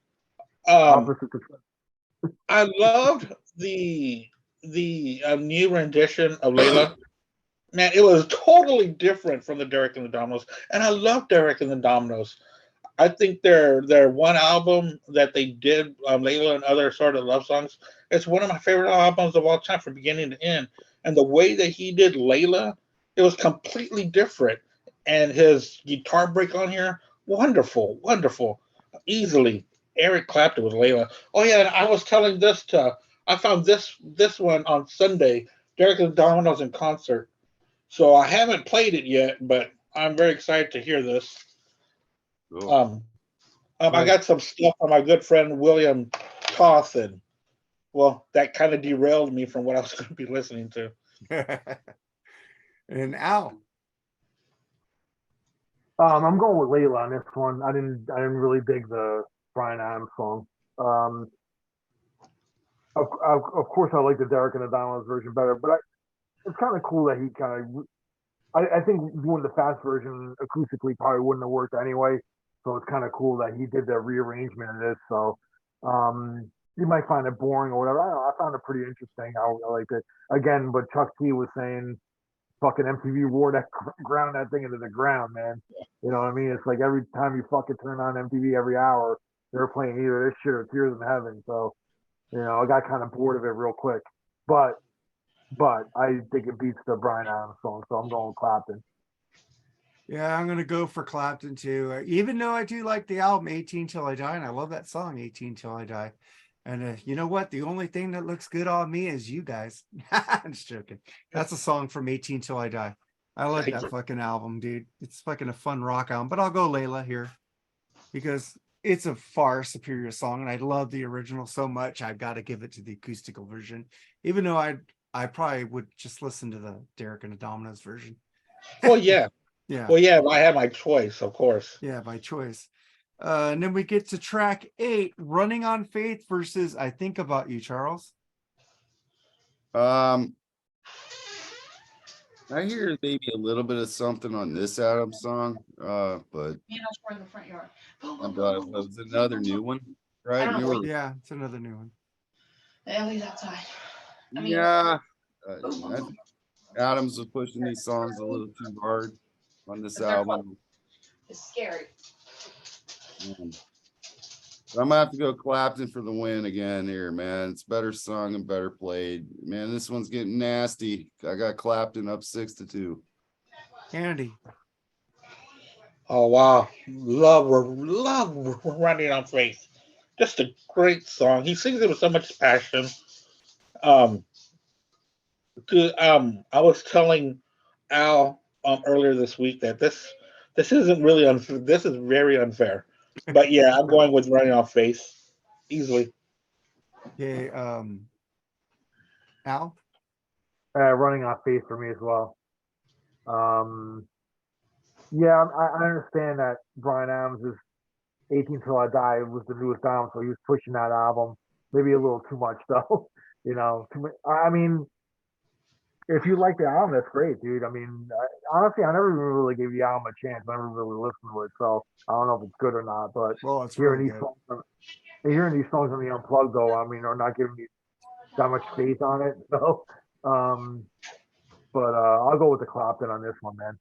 I loved the new rendition of Layla. Man, it was totally different from the Derek and the Dominoes, and I love Derek and the Dominoes. I think their one album that they did, Layla and Other Sort of Love Songs, it's one of my favorite albums of all time from beginning to end. And the way that he did Layla, it was completely different. And his guitar break on here, wonderful, wonderful. Easily, Eric Clapton with Layla. Oh yeah, and I was telling I found this one on Sunday, Derek and the Dominoes in concert. So I haven't played it yet, but I'm very excited to hear this. Cool. I got some stuff from my good friend William Toth, and well, that kind of derailed me from what I was going to be listening to. And Al. I'm going with Layla on this one. I didn't really dig the Bryan Adams song. Of course, I like the Derek and the Dominoes version better, but it's kind of cool that he kind of. I think doing the fast version acoustically probably wouldn't have worked anyway. So it's kind of cool that he did the rearrangement of this. So you might find it boring or whatever. I don't know. I found it pretty interesting. I liked it. Again, but Chuck T was saying, fucking MTV wore that ground that thing into the ground, man. You know what I mean? It's like every time you fucking turn on MTV every hour, they're playing either this shit or Tears in Heaven. So, I got kind of bored of it real quick. But I think it beats the Bryan Adams song, so I'm going with Clapton. Yeah, I'm going to go for Clapton too. Even though I do like the album 18 Till I Die, and I love that song 18 Till I Die. And you know what? The only thing that looks good on me is you guys. I'm just joking. That's a song from 18 Till I Die. I like that fucking album, dude. It's fucking a fun rock album. But I'll go Layla here because it's a far superior song, and I love the original so much. I've got to give it to the acoustical version, even though I probably would just listen to the Derek and the Dominoes version. Well, yeah. Yeah. Well, yeah, I have my choice, of course. Yeah, by choice. And then we get to track 8, Running on Faith versus I Think About You, Charles. I hear maybe a little bit of something on this Adams song, but in the front yard. it was another new one, right? Yeah, it's another new one. Ellie's outside. I think Adams was pushing these songs a little too hard on this album. It's scary. But I'm gonna have to go Clapton for the win again here, man. It's better sung and better played. Man, this one's getting nasty. I got Clapton up 6-2. Andy. Oh wow. Love Running on Faith. Just a great song. He sings it with so much passion. I was telling Al earlier this week that this isn't really unfair. This is very unfair. But yeah, I'm going with running off face easily. Okay, Al. Running on face for me as well. Um, yeah, I understand that Bryan Adams is 18 Till I Die was the newest album, so he was pushing that album maybe a little too much though. I mean, if you like the album, that's great, dude. I mean, honestly, I never even really gave the album a chance. I never really listened to it, so I don't know if it's good or not. But Well, it's hearing really these good. songs, hearing these songs on the Unplugged, though, I mean, are not giving me that much faith on it. So, um, but I'll go with the Clapton on this one, man.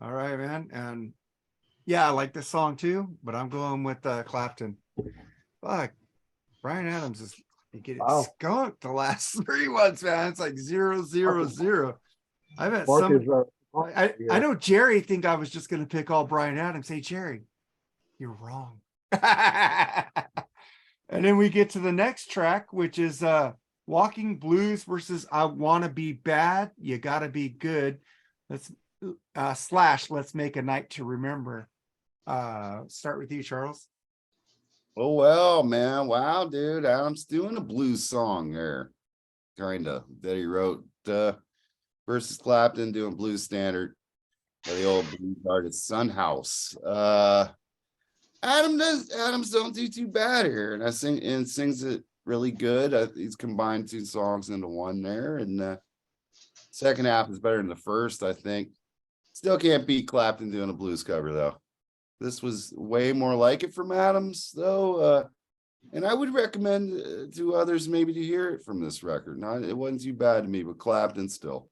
All right, man. And yeah, I like this song too, but I'm going with Clapton. Fuck, Bryan Adams is getting Wow, skunked the last 3 months, man. It's like 0-0-0. I bet Mark is I know Jerry think I was just gonna pick all Bryan Adams. Hey Jerry, you're wrong. And then we get to the next track, which is Walking Blues versus I Wanna Be Bad, You Gotta Be Good. Let's slash Let's Make a Night to Remember. Start with you, Charles. Oh well, man. Wow, dude. Adam's doing a blues song there. Kinda that he wrote versus Clapton doing blues standard by the old blues artist Sunhouse. Adams don't do too bad here, and sings it really good. He's combined 2 songs into one there, and second half is better than the first, I think. Still can't beat Clapton doing a blues cover though. This was way more like it from Adams though, and I would recommend to others maybe to hear it from this record. It wasn't too bad to me, but Clapton still.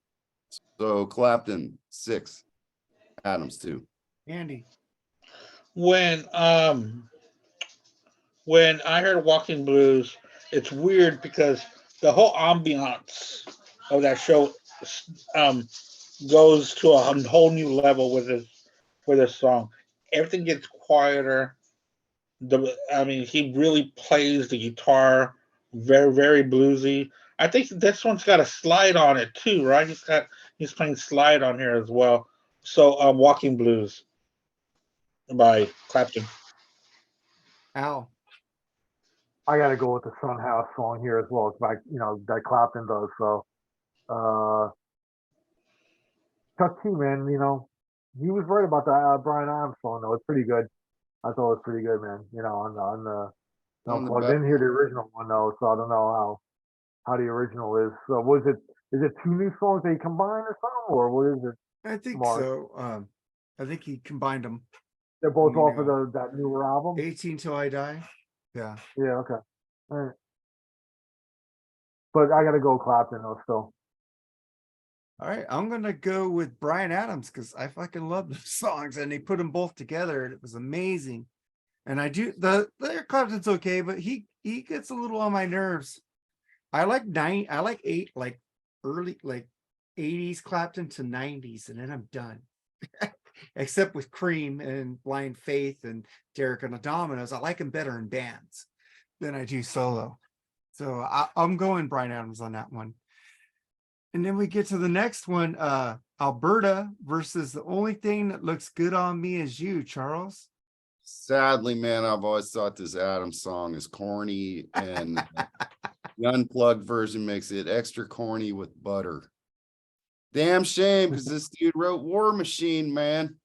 So Clapton 6, Adams 2. Andy. When when I heard Walking Blues, it's weird because the whole ambiance of that show um, goes to a whole new level with this song. Everything gets quieter. I mean, he really plays the guitar very bluesy. I think this one's got a slide on it too, right? He's playing slide on here as well. So, Walking Blues by Clapton. Al. I got to go with the Sun House song here as well. It's like that Clapton does. So, Chuck T, man, he was right about that Bryan Adams song though. It's pretty good. I thought it was pretty good, man. On the On the Unplugged. back. Didn't hear the original one though, so I don't know how the original is. So is it 2 new songs they combined or something, or what is it, I think Mark? so. I think he combined them. They're both off of that newer album. 18 Till I Die. Yeah. Yeah, okay. All right. But I gotta go Clapton though still. All right, I'm gonna go with Bryan Adams because I fucking love the songs and they put them both together and it was amazing. And I do the Eric Clapton's okay, but he gets a little on my nerves. I like early 80s Clapton to 90s, and then I'm done. Except with Cream and Blind Faith and Derek and the Dominoes. I like him better in bands than I do solo. So I'm going Bryan Adams on that one. And then we get to the next one, Alberta versus The Only Thing That Looks Good on Me Is You, Charles. Sadly, man, I've always thought this Adams song is corny, and the Unplugged version makes it extra corny with butter. Damn shame, because this dude wrote War Machine, man.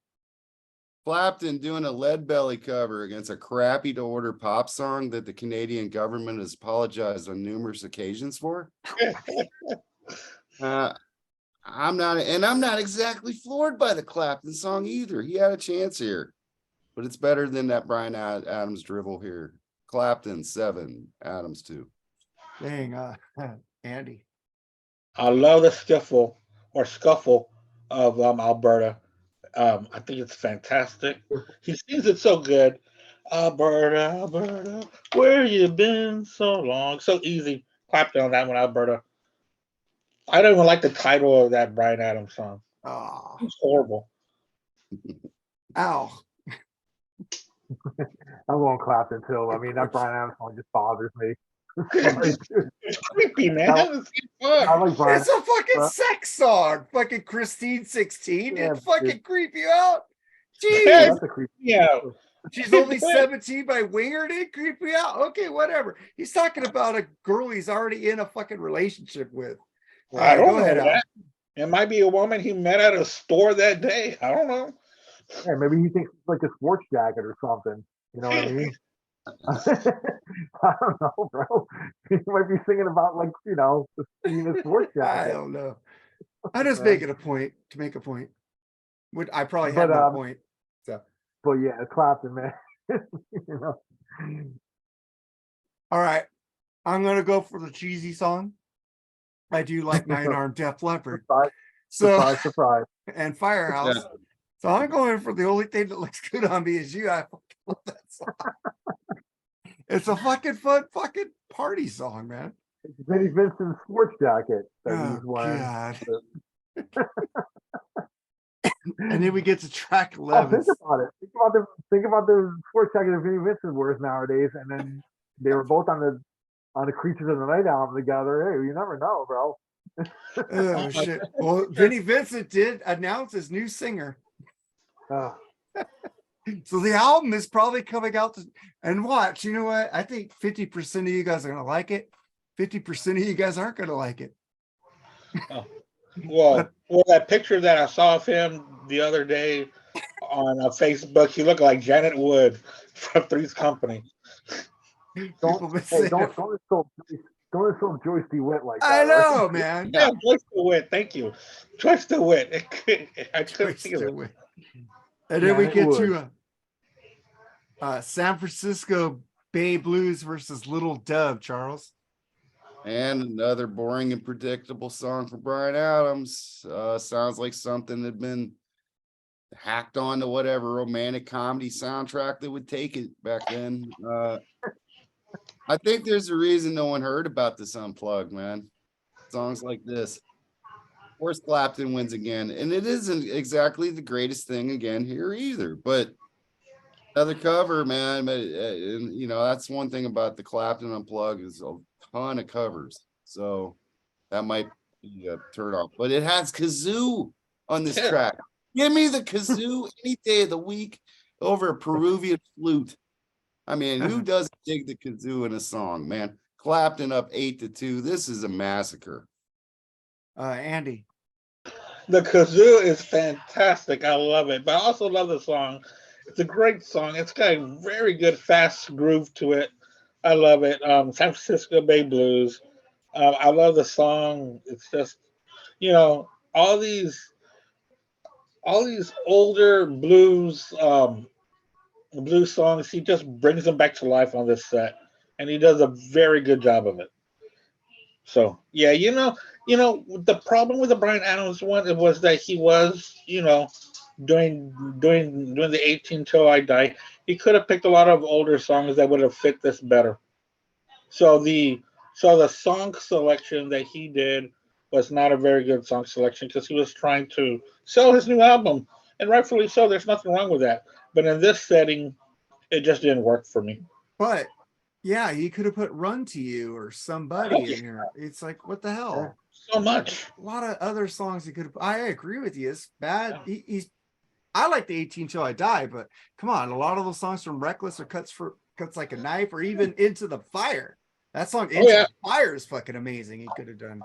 Clapton doing a Lead Belly cover against a crappy to order pop song that the Canadian government has apologized on numerous occasions for. I'm not exactly floored by the Clapton song either. He had a chance here, but it's better than that Bryan Adams drivel here. Clapton 7, Adams 2. Dang, Andy. I love the scuffle of Alberta. I think it's fantastic. He sings it so good. Alberta, Alberta, where you been so long? So easy. Clapton on that one, Alberta. I don't even like the title of that Bryan Adams song. Oh, It's horrible. ow. I'm going Clapton too. I mean, that Bryan Adams song just bothers me. Sorry, dude. It's creepy, man. Now- It's I fun. like Brian. It's a fucking Uh, sex song. Fucking Christine 16. Yeah, It fucking dude. creep you out. Yeah, Jeez. that's a creep. Yeah. She's only 17 by Winger. Did creep me out. Okay, whatever. He's talking about a girl he's already in a fucking relationship with. All I right, don't go know ahead, Al. that. It might be a woman he met at a store that day. I don't know. Yeah, maybe he thinks it's like a sports jacket or something. You know what I mean? I don't know, bro. He might be singing about like, you know, being a sports I jacket. don't know. I just Man. make it a point to make a point. I probably had But, no point. So, But yeah, Clapton, man. You know? all right. I'm gonna go for the cheesy song. I do like Nine Armed Def Leppard. Surprise, So surprise, surprise. and Firehouse. Yeah. So I'm going for the only thing that looks good on me is you. I fucking love that song. It's a fucking fun fucking party song, man. It's Vinnie Vincent's sports jacket that Oh he's wearing. God. And then we get to track Oh, 11. think about it. Think about the sports jacket that Vinnie Vincent wears nowadays, and then they were both on the Creatures of the Night album together. Hey, you never know, bro. Oh shit. Well, Vinnie Vincent did announce his new singer. Uh, So the album is probably coming out and watch. You know what? I think 50% of you guys are gonna like it. 50% of you guys aren't gonna like it. Well, that picture that I saw of him the other day on Facebook, he looked like Janet Wood from Three's Company. don't People been saying- don't insult Joyce DeWitt like that. I know, right? man. Yeah, Joyce DeWitt. Thank you, Joyce DeWitt. I couldn't Choice think of to it. win. And then we Yeah, it get would. to San Francisco Bay Blues versus Little Dove, Charles. And another boring and predictable song from Bryan Adams. Sounds like something that had been hacked onto whatever romantic comedy soundtrack that would take it back then. I think there's a reason no one heard about this Unplugged, man. Songs like this. Of course, Clapton wins again, and it isn't exactly the greatest thing again here either, but another cover, man. But, and, you know, that's one thing about the Clapton Unplugged is a ton of covers. So that might be a turn off, but it has kazoo on this track. Give me the kazoo any day of the week over a Peruvian flute. I mean, who doesn't dig the kazoo in a song, man? Clapton up 8-2. This is a massacre. Andy. The kazoo is fantastic. I love it, but I also love the song. It's a great song. It's got a very good fast groove to it. I love it. San Francisco Bay Blues. I love the song. It's just, you know, all these older blues songs. He just brings them back to life on this set, and he does a very good job of it. So yeah, you know, the problem with the Bryan Adams one was that he was, you know, doing the 18 Till I Die. He could have picked a lot of older songs that would have fit this better. So the song selection that he did was not a very good song selection because he was trying to sell his new album, and rightfully so. There's nothing wrong with that. But in this setting, it just didn't work for me. But yeah, he could have put Run to You or Somebody in here. It's like, what the hell? So much. A lot of other songs he could have. I agree with you. It's bad. I like the 18 Till I Die, but come on, a lot of those songs from Reckless or Cuts Like a Knife or even Into the Fire. That song Into the Fire is fucking amazing. He could have done.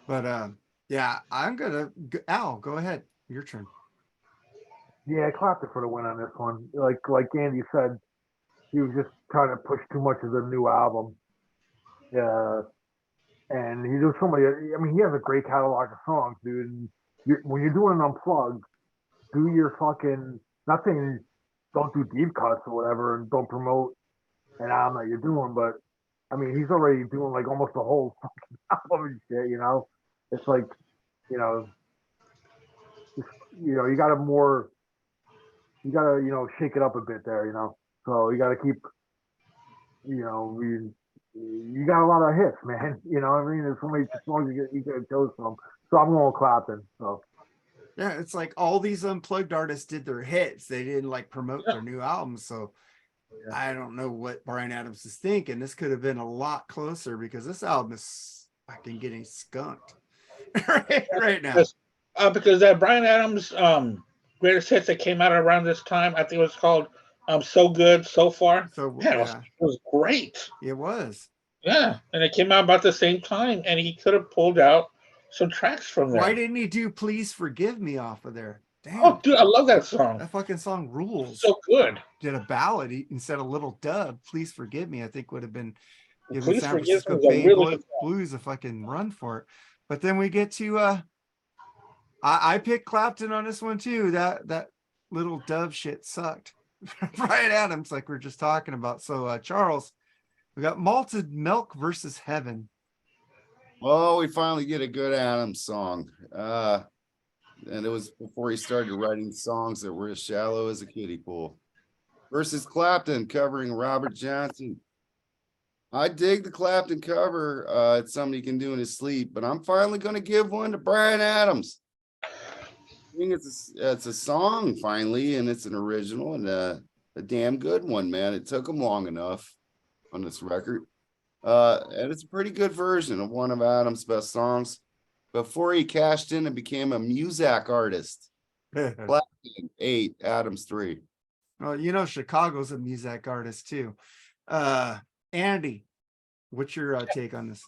But yeah, I'm gonna Al, go ahead. Your turn. Yeah, Clapton for the win on this one. Like Andy said, he was just trying to push too much of the new album. And he does so many. I mean, he has a great catalog of songs, dude. And when you're doing an Unplugged, do your fucking, not saying don't do deep cuts or whatever, and don't promote an album that you're doing, but I mean, he's already doing like almost the whole fucking album and shit. You know, it's like, you know, you gotta shake it up a bit there, you know. So you gotta keep, you know, you got a lot of hits, man. You know what I mean? There's so many songs you could choose from. So I'm going Clapton. So yeah, it's like all these Unplugged artists did their hits. They didn't like promote their new albums. So I don't know what Bryan Adams is thinking. This could have been a lot closer because this album is fucking getting skunked right now. Because that Bryan Adams greatest hits that came out around this time, I think it was called "So Good So Far." So Man, yeah, it was great. it was. Yeah, and it came out about the same time, and he could have pulled out some tracks from there. Why didn't he do "Please Forgive Me" off of there? Damn. Oh, dude, I love that song. That fucking song rules. So good. Did a ballad instead of Little Dub. "Please Forgive Me," I think would have been giving Please San Forgive Francisco Me is a Bay really good song. Blues a fucking run for it. But then we get to I picked Clapton on this one too. That Little Dove shit sucked. Bryan Adams, like we're just talking about. So Charles, we got Malted Milk versus Heaven. Well, we finally get a good Adams song. And it was before he started writing songs that were as shallow as a kiddie pool. Versus Clapton covering Robert Johnson. I dig the Clapton cover. It's something he can do in his sleep, but I'm finally going to give one to Bryan Adams. I think it's a song finally, and it's an original and a damn good one, man. It took him long enough on this record. And it's a pretty good version of one of Adams' best songs before he cashed in and became a Muzak artist. Clapton 8, Adams 3. Well, you know, Chicago's a Muzak artist too. Andy, what's your take on this?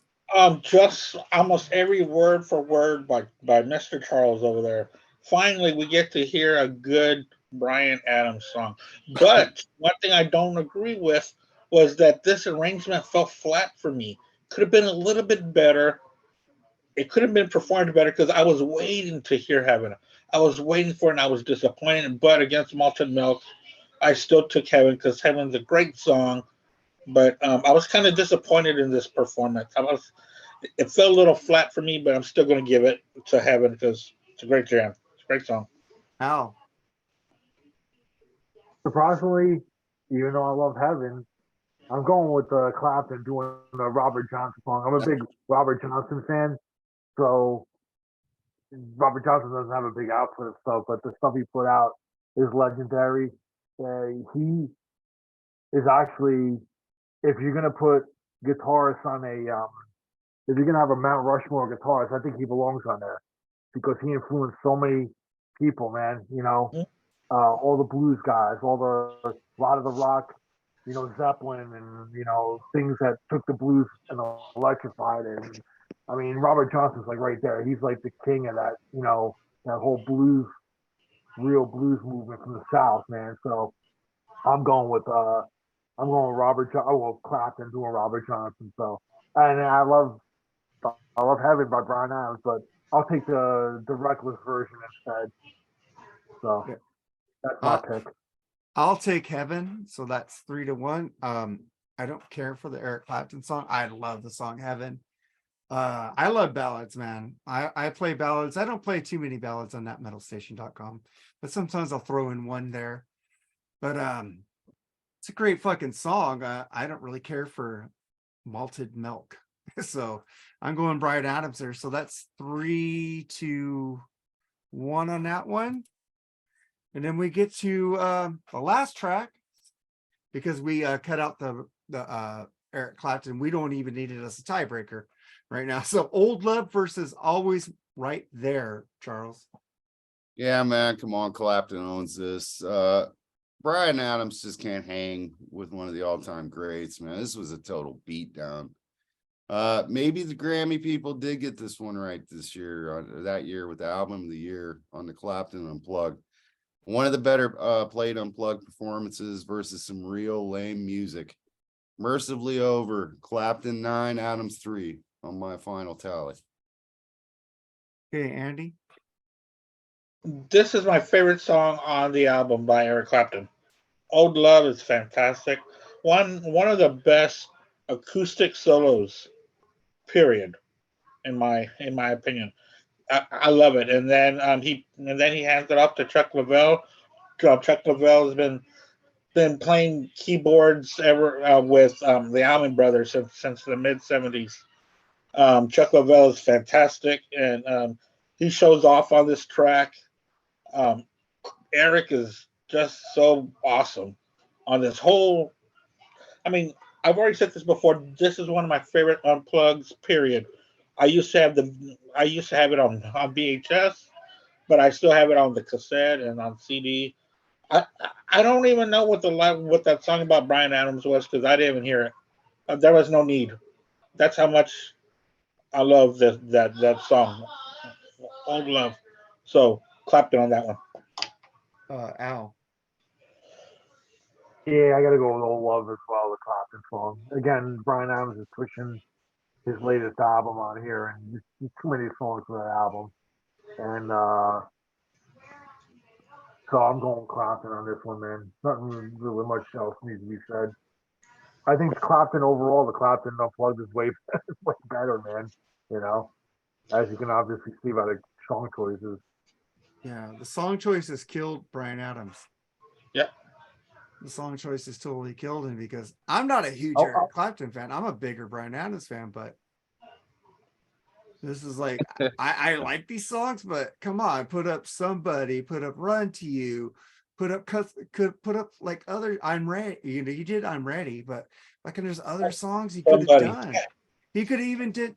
Just almost every word for word by Mr. Charles over there. Finally, we get to hear a good Bryan Adams song. But one thing I don't agree with was that this arrangement fell flat for me. Could have been a little bit better. It could have been performed better because I was waiting to hear Heaven. I was waiting for it and I was disappointed. But against Malted Milk, I still took Heaven because Heaven's a great song. But I was kind of disappointed in this performance. It felt a little flat for me, but I'm still going to give it to Heaven because it's a great jam. It's a great song. Al. Surprisingly, even though I love Heaven, I'm going with Clapton doing the Robert Johnson song. I'm a big Robert Johnson fan, so Robert Johnson doesn't have a big output of stuff, but the stuff he put out is legendary. He is actually, if you're gonna put guitarists on if you're gonna have a Mount Rushmore guitarist, I think he belongs on there because he influenced so many people, man. You know, all the blues guys, a lot of the rock, you know, Zeppelin, and you know, things that took the blues and electrified it. And, I mean, Robert Johnson's like right there. He's like the king of that, you know, that whole blues, real blues movement from the South, man. So I'm going with Clapton doing Robert Johnson. So, and I love Heaven by Bryan Adams, but I'll take the Reckless version instead. So yeah. That's my pick. I'll take Heaven. So that's 3-1. I don't care for the Eric Clapton song. I love the song Heaven. I love ballads, man. I play ballads. I don't play too many ballads on thatmetalstation.com, but sometimes I'll throw in one there. But it's a great fucking song. I don't really care for Malted Milk. So I'm going Bryan Adams there. So that's 3-1 on that one. And then we get to the last track because we cut out the Eric Clapton. We don't even need it as a tiebreaker right now. So Old Love versus Always Right There, Charles. Yeah, man, come on, Clapton owns this. Bryan Adams just can't hang with one of the all-time greats, man. This was a total beatdown. Maybe the Grammy people did get this one right this year, that year with the album of the year on the Clapton Unplugged. One of the better played Unplugged performances versus some real lame music. Mercifully over. Clapton 9, Adams 3 on my final tally. Okay, Andy. This is my favorite song on the album by Eric Clapton. Old Love is fantastic. One of the best acoustic solos, period, in my opinion. I love it. And then he hands it off to Chuck Leavell. Chuck Leavell has been playing keyboards ever with the Allman Brothers since the mid '70s. Chuck Leavell is fantastic, and he shows off on this track. Eric is just so awesome on this whole I mean, I've already said this before. This is one of my favorite unplugs. Period. I used to have it on VHS, but I still have it on the cassette and on CD. I don't even know what that song about Bryan Adams was because I didn't even hear it. There was no need. That's how much I love that song, Old Love. So Clapton on that one. Al. Yeah, I gotta go with Old Love as well, the Clapton song. Again, Bryan Adams is pushing his latest album on here, and there's too many songs for that album. And so I'm going Clapton on this one, man. Nothing really much else needs to be said. I think Clapton overall, the Clapton Unplugged is way better, man. You know, as you can obviously see by the song choices. Yeah, the song choices killed Bryan Adams. Yeah. The song choices totally killed him because I'm not a huge Oh, Eric Clapton fan. I'm a bigger Bryan Adams fan, but this is like I like these songs, but come on, put up Somebody, put up Run to You, put up like other I'm Ready. You know, you did I'm Ready, but like there's other songs he could have done. He could have even did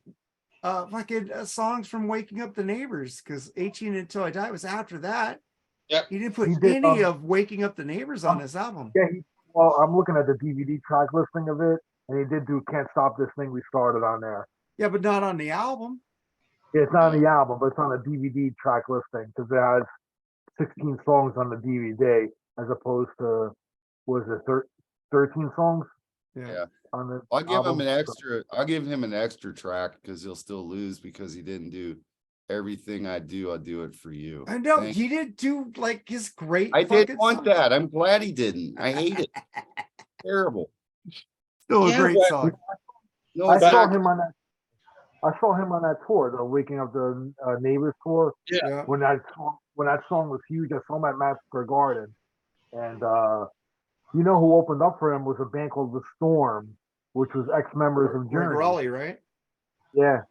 fucking songs from Waking Up the Neighbors because 18 Until I Die was after that. Yep. He didn't put He did, any of Waking Up the Neighbors on his album. Yeah, well, I'm looking at the DVD track listing of it, and he did do Can't Stop This Thing We Started on there. Yeah, but not on the album. Yeah, it's not on the album, but it's on the DVD track listing because it has 16 songs on the DVD as opposed to, was it 13 songs? Yeah. On the I'll give album? him an extra. I'll give him an extra track because he'll still lose because he didn't do everything I do. I'll do it for you. I know he didn't do like his great. I didn't want song. that. I'm glad he didn't. I hate it. Terrible. Still a Yeah, great but- song. No, I it's saw not. him on that. I saw him on that tour, the Waking Up the Neighbors tour. Yeah. When that song was huge, I saw him at Massacre Garden, and you know who opened up for him was a band called The Storm, which was ex-members of Greg Journey. Raleigh, right? Yeah,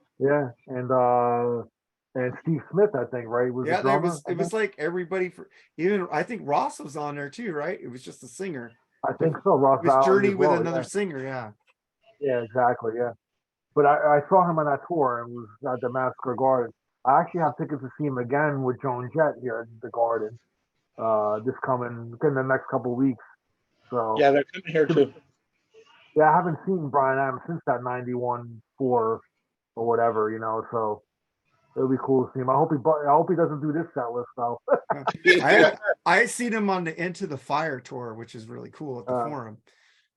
and Steve Smith, I think, right? Was Yeah, the there drummer, was. It was like everybody for even. I think Ross was on there too, right? It was just a singer. I think so. Ross It was Valley Journey as with well, another yeah. singer. Yeah. Yeah, exactly. Yeah, but I saw him on that tour and was at the Massacre Garden. I actually have tickets to see him again with Joan Jett here at the Garden. This coming in the next couple of weeks. So Yeah, they're coming here too. yeah, I haven't seen Bryan Adams since that '91 tour or whatever, you know. So it'll be cool to see him. I hope he doesn't do this set list though. I seen him on the Into the Fire tour, which is really cool at the Forum.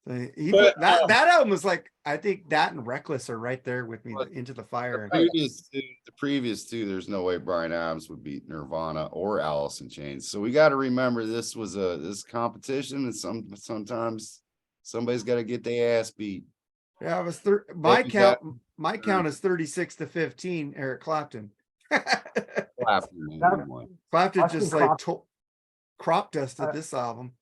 So that album was like, I think that and Reckless are right there with me. Into the Fire. The previous two, there's no way Bryan Adams would beat Nirvana or Alice in Chains. So we got to remember this was this competition, and sometimes somebody's got to get their ass beat. Yeah, it was my count is 36-15. Eric Clapton. Clapton just like crop dusted this album.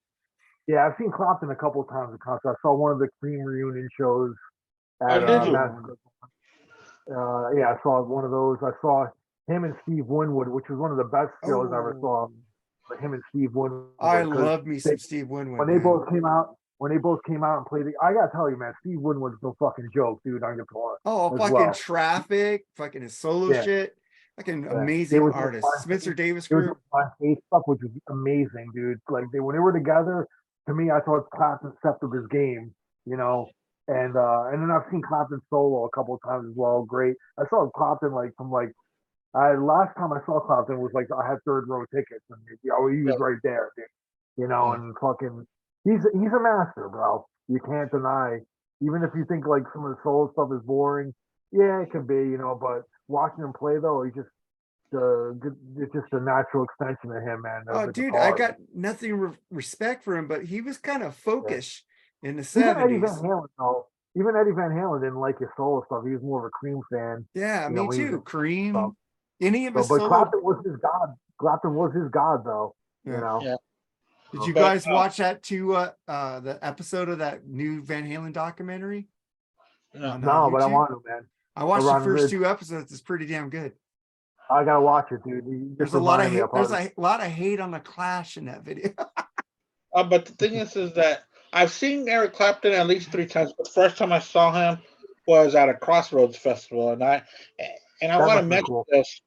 Yeah, I've seen Clapton a couple of times at concert. I saw one of the Cream reunion shows at Massacre. Yeah, I saw one of those. I saw him and Steve Winwood, which was one of the best shows I ever saw. But him and Steve Winwood. I love me some Steve Winwood. When they both came out and played it, I gotta tell you, man, Steve Winwood's no fucking joke, dude, on guitar. Oh, fucking Traffic, fucking his solo shit. Fucking amazing artist. Spencer Davis Group. My face stuff, which was amazing, dude. Like when they were together, to me, I thought Clapton stepped up his game, you know. And then I've seen Clapton solo a couple of times as well. Great. I saw Clapton last time I saw Clapton was like I had third row tickets, and he was right there, dude. You know, and fucking he's a master, bro. You can't deny. Even if you think like some of the solo stuff is boring, yeah, it could be, you know. But watching him play though, he's just it's just a natural extension of him, man. Oh, dude, I got nothing respect for him, but he was kind of folkish in the 70s. Even Eddie Van Halen didn't like his solo stuff. He was more of a Cream fan. Yeah, me too. Cream. Any of his but solo. Clapton was his god. Clapton was his god, though. Yeah. You know. Yeah. Did you guys watch that too? The episode of that new Van Halen documentary? No, but I want to, man. I watched the first 2 episodes. It's pretty damn good. I gotta watch it, dude. There's a lot of hate on the Clash in that video. But the thing is that I've seen Eric Clapton at least 3 times. But the first time I saw him was at a Crossroads festival, and I That want to must be mention cool. this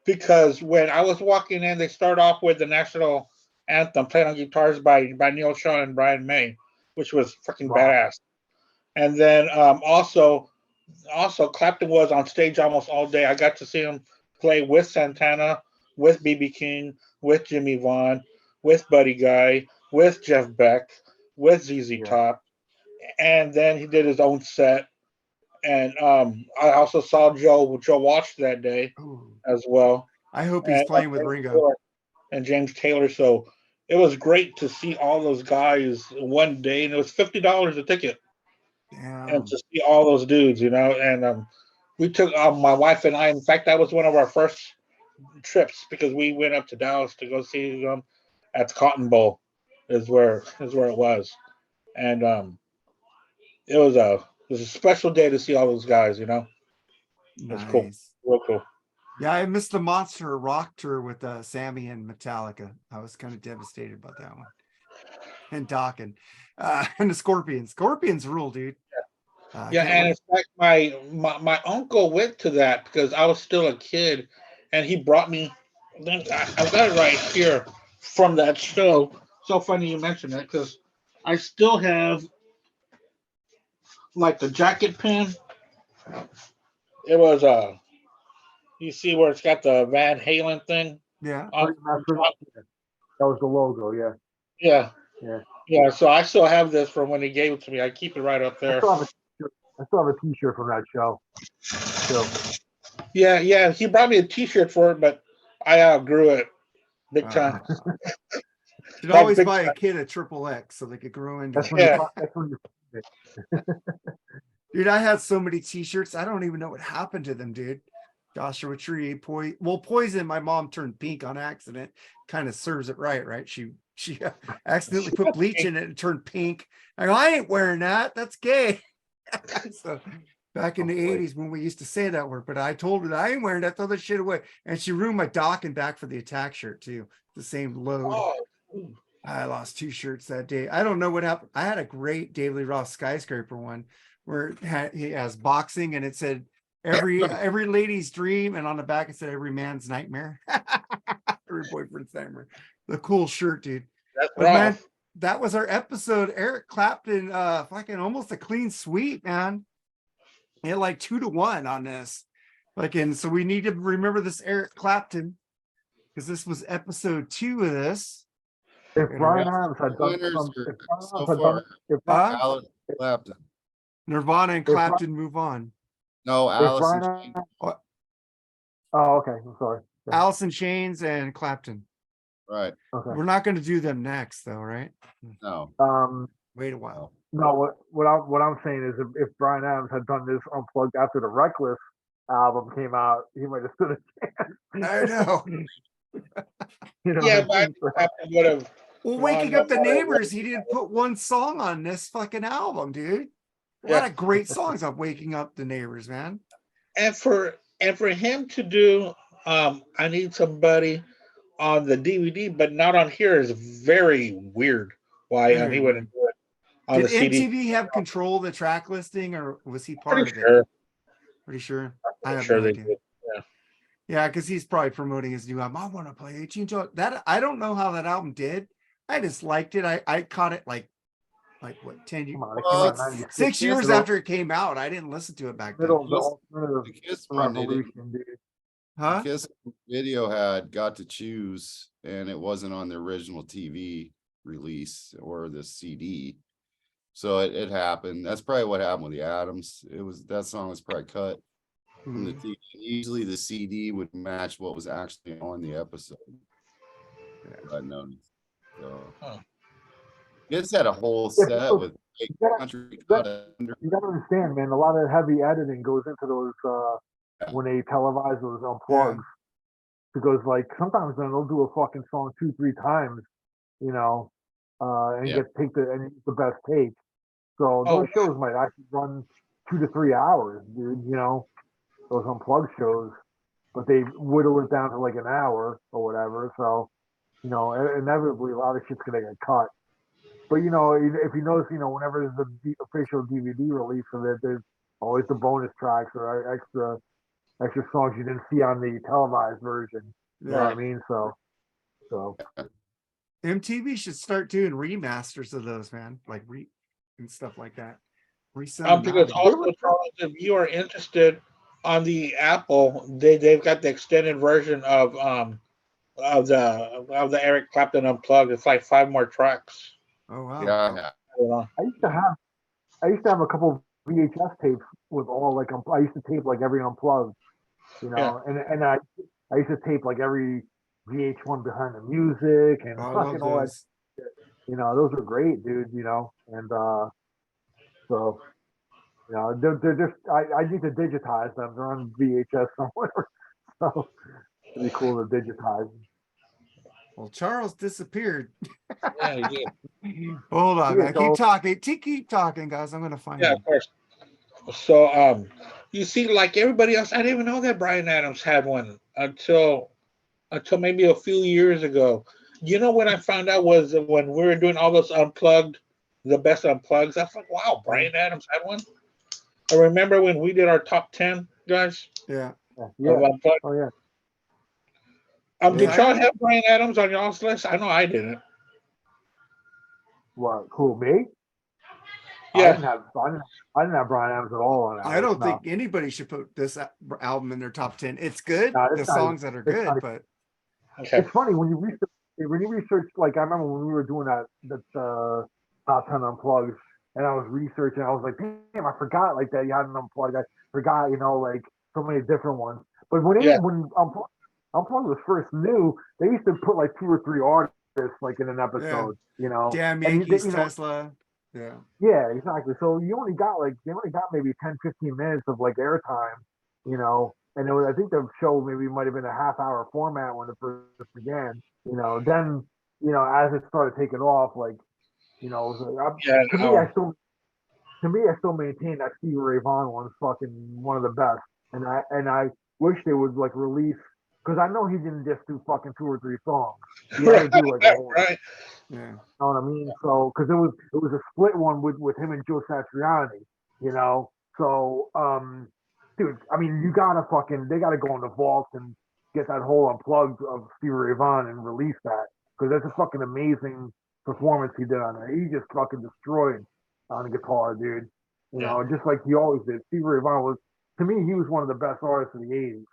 because when I was walking in, they start off with the national anthem played on guitars by Neil Schon and Brian May, which was freaking Wow. badass. And then also Clapton was on stage almost all day. I got to see him play with Santana, with BB King, with Jimmy Vaughn, with Buddy Guy, with Jeff Beck, with ZZ Yeah. Top, and then he did his own set. And I also saw Joe Walsh that day Ooh, as well, I hope he's and playing with Ringo. James Taylor. So it was great to see all those guys one day, and it was $50 a ticket, Damn. and to see all those dudes, and we took my wife and I. In fact, that was one of our first trips because we went up to Dallas to go see them at the Cotton Bowl. Is where it was, and it was a special day to see all those guys. It's cool, Nice. real cool. Yeah, I missed the Monster Rock tour with Sammy and Metallica. I was kind of devastated about that one. And Dokken. And the Scorpions. Scorpions rule, dude. Yeah, and in fact, my uncle went to that because I was still a kid, and he brought me. I've got it right here from that show. So funny you mentioned it because I still have like the jacket pin. It was you see where it's got the Van Halen thing Yeah. on top? That was the logo. Yeah. Yeah, Yeah. yeah. So I still have this from when he gave it to me. I keep it right up I there. still have a T-shirt from that show. So Yeah. He brought me a T-shirt for it, but I outgrew it big time. Should Like always big buy a time. kid a triple X so they could grow into that's it. when Yeah. that's when you Dude, I had so many t-shirts. I don't even know what happened to them, dude. Joshua Tree, Poison. My mom turned pink on accident. Kind of serves it right? She accidentally put bleach in it and turned pink. I go, I ain't wearing that. That's gay. So back in the 80s when we used to say that word, but I told her that I ain't wearing that. Throw that shit away. And she ruined my Dokken back for the attack shirt too. The same load. Oh, I lost 2 shirts that day. I don't know what happened. I had a great David Lee Roth skyscraper one where he has boxing and it said every lady's dream, and on the back it said every man's nightmare. Every boyfriend's nightmare. The cool shirt, dude. that's But man, rough. that was our episode. Eric Clapton, fucking almost a clean sweep, man. He had like 2-1 on this. And so we need to remember this Eric Clapton because this was episode 2 of this. If Bryan Adams had done Winners some, are if Bryan so Adams had far. done, if Alan Clapton. Nirvana and If Bri- Clapton move on. No, Bryan Allison. Adams- oh, okay. I'm sorry. Yeah. Alice in Chains and Clapton. Right. Okay. We're not going to do them next, though, right? No. Wait a while. No, what I'm saying is if Bryan Adams had done this unplugged after the Reckless album came out, he might have stood a chance. I know. You know, Yeah, but I would have. Well, Waking Up the Neighbors, he didn't put one song on this fucking album, dude. A lot of great songs on Waking Up the Neighbors, man. And for him to do, I Need Somebody on the DVD, but not on here is very weird. Why he wouldn't do it on Did the CD? MTV have control of the track listing, or was he part Pretty of sure. it? Pretty sure. I have Sure no they idea. did. Yeah, because he's probably promoting his new album. I want to play 18 Joe. That I don't know how that album did. I just liked it. I caught it like what 10 years, Come on, it came out in 96. 6 years after it came out. I didn't listen to it back then. Middle of the alternative The Kiss one, they didn't. revolution, dude. Huh? The Kiss video had Got to Choose, and it wasn't on the original TV release or the CD. So it happened. That's probably what happened with the Adams. That song was probably cut from the TV. Usually the CD would match what was actually on the episode. I noticed. So Kiss had a whole set with country cut under. You gotta understand, man. A lot of heavy editing goes into those when they televise those unplugs. Because like sometimes then they'll do a fucking song 2-3 times, you know, and take the best take. So those shows might actually run 2 to 3 hours, dude. You know, those unplugged shows, but they whittle it down to like an hour or whatever. So, you know, inevitably a lot of shit's gonna get cut. But if you notice, whenever there's a official DVD release of it, there's always the bonus tracks or extra songs you didn't see on the televised version. You know what I mean? So MTV should start doing remasters of those, man, like and stuff like that. Because also, Charles, if you are interested on the Apple, they've got the extended version of the Eric Clapton Unplugged. It's like 5 more tracks. Oh wow. Yeah. I used to have a couple VHS tapes with all like I used to tape like every Unplugged, and I used to tape like every VH1 Behind the Music and fucking all that. Those are great, dude. And so they're just I need to digitize them. They're on VHS somewhere, so it'd be cool to digitize. Well, Charles disappeared. Yeah, he did. Hold on, man. Keep talking, guys. I'm gonna find him. Of course. So you see, like everybody else, I didn't even know that Bryan Adams had one until maybe a few years ago. When I found out was when we were doing all those Unplugged, the best Unplugs. I was like, wow, Bryan Adams had one. I remember when we did our top 10, guys. Yeah. Oh yeah. Did y'all have Bryan Adams on y'all's list? I know I didn't. What? Who, me? Yeah. I didn't have Bryan Adams at all on that. I don't think anybody should put this album in their top 10. It's good. The songs that are good, but it's funny when you research. Like I remember when we were doing that top 10 Unplugged, and I was researching. I was like, damn, I forgot like that you had an Unplugged. I forgot, like so many different ones. But when Unplugged was first new, they used to put like 2 or 3 artists like in an episode. Damn Yankees, Tesla. Yeah, exactly. So they only got maybe 10, 15 minutes of like airtime, and I think the show maybe might have been a half-hour format when it first began. Then as it started taking off, like it was to me, I still maintain that Stevie Ray Vaughan one's fucking one of the best, and I wish they would like release. Because I know he didn't just do fucking 2 or 3 songs. He had to do like a whole. Right. Yeah. You know what I mean? So because it was a split one with him and Joe Satriani. So dude, I mean, they gotta go in the vault and get that whole Unplugged of Stevie Ray Vaughan and release that, because that's a fucking amazing performance he did on there. He just fucking destroyed on the guitar, dude. Just like he always did. Stevie Ray Vaughan was, to me, he was one of the best artists of the '80s.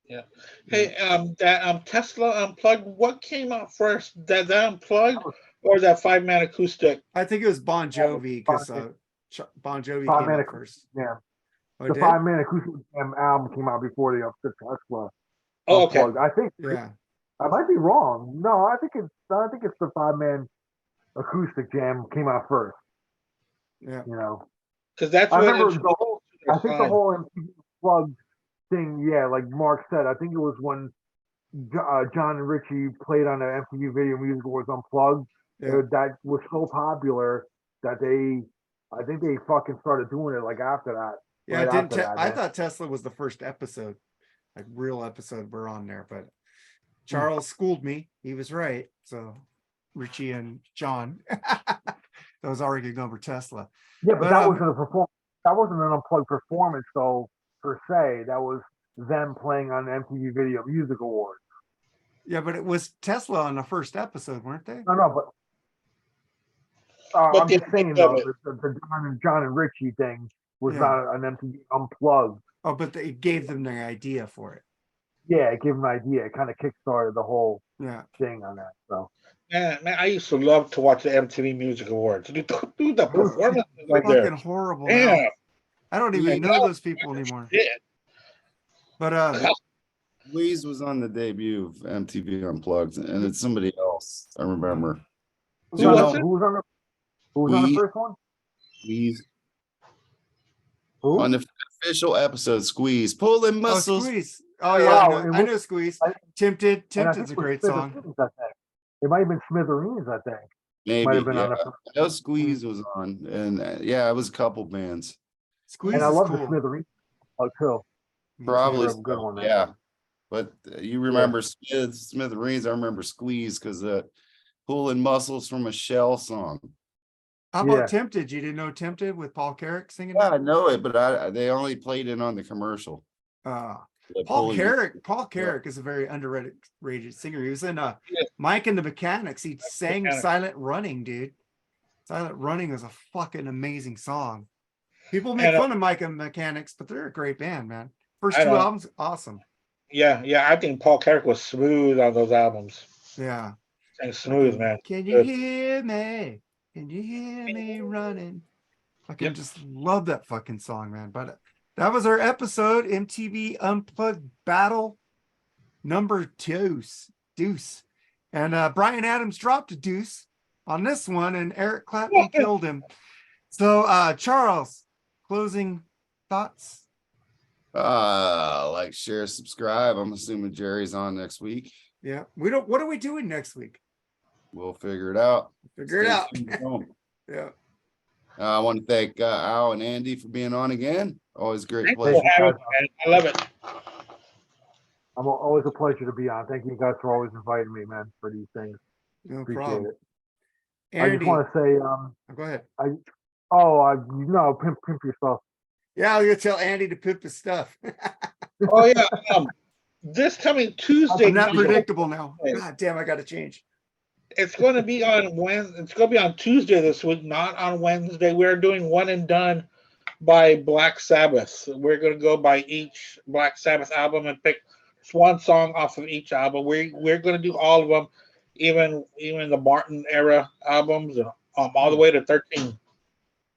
Yeah. Hey, that Tesla Unplugged, what came out first? That Unplugged or that 5-man acoustic? I think it was Bon Jovi, because Bon Jovi came out first. Yeah. Oh, the 5-man acoustic album came out before the Tesla. Oh, okay. Unplugged. I think. Yeah. I might be wrong. No, I think it's the 5-man acoustic jam came out first. Yeah. Because that's I what remember the whole MTV Unplugged thing. Yeah, like Mark said, I think it was when John and Richie played on the MTV Video Music Awards Unplugged. Yeah. That was so popular that I think they fucking started doing it like after that. Yeah, right I thought Tesla was the first episode, like real episode we're on there, but Charles schooled me. He was right. So Richie and John, that was arguing over Tesla. Yeah, but that wasn't a performance. That wasn't an Unplugged performance, though, per se. That was them playing on the MTV Video Music Awards. Yeah, but it was Tesla on the first episode, weren't they? No, but I'm just saying though, the John and Richie thing was not an MTV Unplugged. Oh, but they gave them the idea for it. Yeah, it gave them an idea. It kind of kickstarted the whole thing on that. So. Man, I used to love to watch the MTV Music Awards. Dude, the performance was like fucking horrible. Yeah. I don't even know those people anymore. Shit. But Squeeze was on the debut of MTV Unplugged, and it's somebody else. I remember. Who was on the first one? Squeeze. Who? On the official episode, Squeeze. Pulling muscles. Squeeze. Oh yeah, I know Squeeze. Tempted's a great song. It might have been Smithereens, I think. Maybe. I know Squeeze was on, and it was a couple bands. Squeeze and I love cool. the Smithereens too. Probably a good one. Yeah. But you remember Smithereens. I remember Squeeze because pulling muscles from a shell song. How about Yeah. Tempted? You didn't know Tempted with Paul Carrick singing? Yeah, I know it, but they only played it on the commercial. Uh, Like Paul pulling- Carrick is a very underrated singer. He was in Mike and the Mechanics. He sang Mechanics. Silent Running, dude. Silent Running is a fucking amazing song. People make And, fun of Mike and the Mechanics, but they're a great band, man. First I two know. albums, awesome. Yeah, I think Paul Carrick was smooth on those albums. Yeah. And smooth, Fucking, man. Can you Good. hear me? Can you hear me running? I can Yep. just love that fucking song, man. But that was our episode, MTV Unplugged Battle number deuce. And Bryan Adams dropped a deuce on this one, and Eric Clapton killed him. So Charles, closing thoughts? Like, share, subscribe. I'm assuming Jerry's on next week. Yeah. What are we doing next week? We'll figure it out. Figure it Stay out. tuned at home. Yeah. I want to thank Al and Andy for being on again. Always a great Thanks pleasure. for having me, man. I love it. I'm always a pleasure to be on. Thank you guys for always inviting me, man, for these things. No Appreciate problem. it. I just Andy, want to say, go ahead. pimp yourself. Yeah, I'm gonna tell Andy to pimp his stuff. Oh yeah. This coming Tuesday. I'm not night, predictable now. God damn, I got to change. It's going to be on Wednesday. It's going to be on Tuesday this week, not on Wednesday. We're doing One and Done by Black Sabbath. We're going to go by each Black Sabbath album and pick just one song off of each album. We're going to do all of them, even the Martin era albums, and all the way to 13.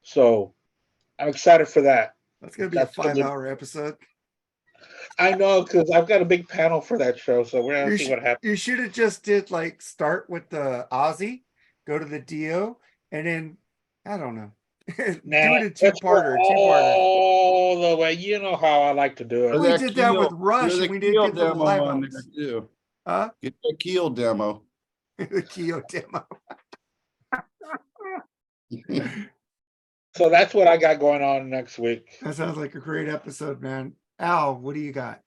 So I'm excited for that. That's gonna be a 5-hour episode. I know, because I've got a big panel for that show, so we're gonna see what happens. You should have just did like start with the Ozzy, go to the Dio, and then I don't know. Do it a two-parter. All the way. You know how I like to do it. We did that with Rush, there's a and we didn't Keel get the demo live on albums. there too. Huh? Get the Keel demo. The Keo demo. So that's what I got going on next week. That sounds like a great episode, man. Al, what do you got?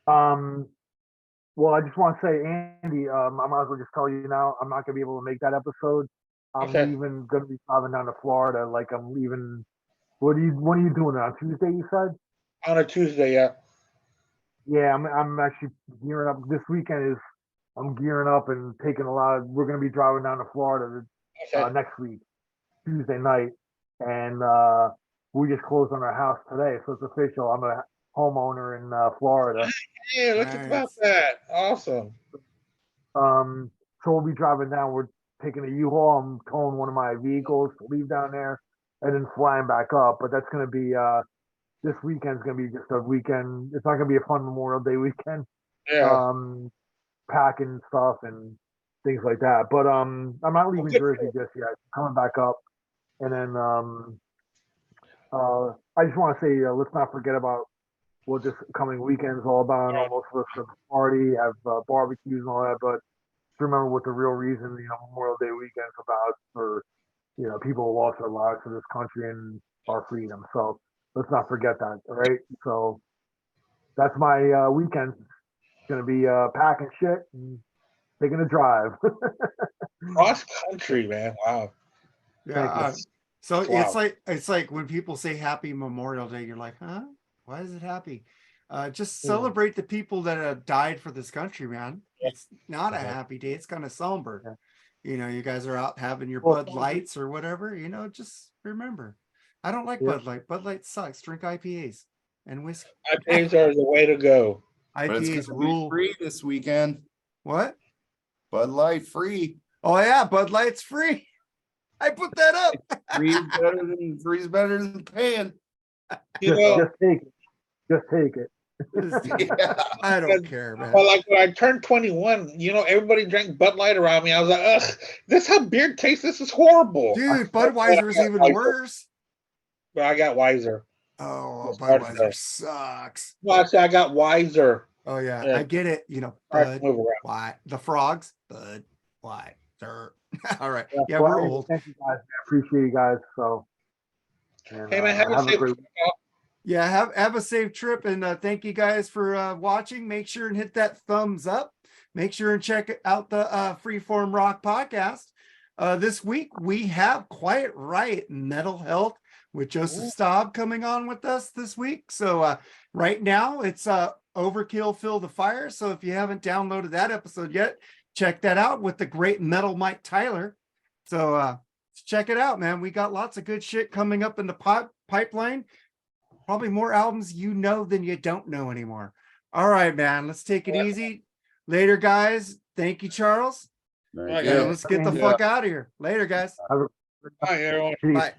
Well, I just want to say, Andy, I might as well just tell you now, I'm not gonna be able to make that episode. I'm Okay. even gonna be driving down to Florida. Like I'm leaving. When are you doing it on Tuesday? You said? On a Tuesday, yeah. Yeah, I'm actually gearing up. This weekend is I'm gearing up and taking a lot of. We're gonna be driving down to Florida Okay. next week, Tuesday night, and we just closed on our house today, so it's official. I'm a homeowner in Florida. Hey, look Nice. about that. Awesome. So we'll be driving down. We're taking a U-Haul. I'm towing one of my vehicles to leave down there, and then flying back up. But that's gonna be this weekend's gonna be just a weekend. It's not gonna be a fun Memorial Day weekend. Yeah. Packing stuff and things like that. But I'm not leaving good. Jersey just yet. Coming back up, and then I just want to say let's not forget about what this coming weekend's all about. And almost let's have a party, have barbecues and all that. But just remember what the real reason Memorial Day weekend's about for people who lost their lives for this country and our freedom. So let's not forget that. All right. So that's my weekend. Going to be packing shit and taking a drive. Cross country, man. Wow. Yeah. So Wow. it's like when people say Happy Memorial Day, you're like, huh? Why is it happy? Just celebrate the people that have died for this country, man. It's not a happy day. It's kind of somber. Yeah. You guys are out having your Bud Lights or whatever. Just remember. I don't like Bud Light. Bud Light sucks. Drink IPAs and whiskey. IPAs are the way to go. But it's IPAs gonna be rule. free this weekend. What? Bud Light free. Oh yeah, Bud Light's free. I put that up. Three's better than paying. Just take it. Just take it. Yeah. I don't care, man. Well, like when I turned 21, everybody drank Bud Light around me. I was like, ugh, this is how beer tastes. This is horrible. Dude, Budweiser is even worse. But I got wiser. Oh, It's hard to Budweiser know. sucks. Well, actually, I got wiser. Oh yeah, Yeah. I get it. I have Bud, to move around. why the frogs? Bud, why? Sir. All right. Yeah, Well, we're hey, old. Thank you guys. I appreciate you guys. So, and, Hey, man, have a safe trip. Yeah, have a safe trip, and thank you guys for watching. Make sure and hit that thumbs up. make sure and check out the Freeform Rock podcast. This week we have Quiet Riot Mental Health with Joseph Staub coming on with us this week. So right now it's Overkill Fill the Fire. So if you haven't downloaded that episode yet, check that out with the great Metal Mike Tyler. So check it out, man. We got lots of good shit coming up in the pipeline. Probably more albums you know than you don't know anymore. All right, man. Let's take it easy. Later, guys. Thank you, Charles. Thank Yeah, you. Let's get the fuck out of here. Later, guys. Bye, everyone. Peace. Bye.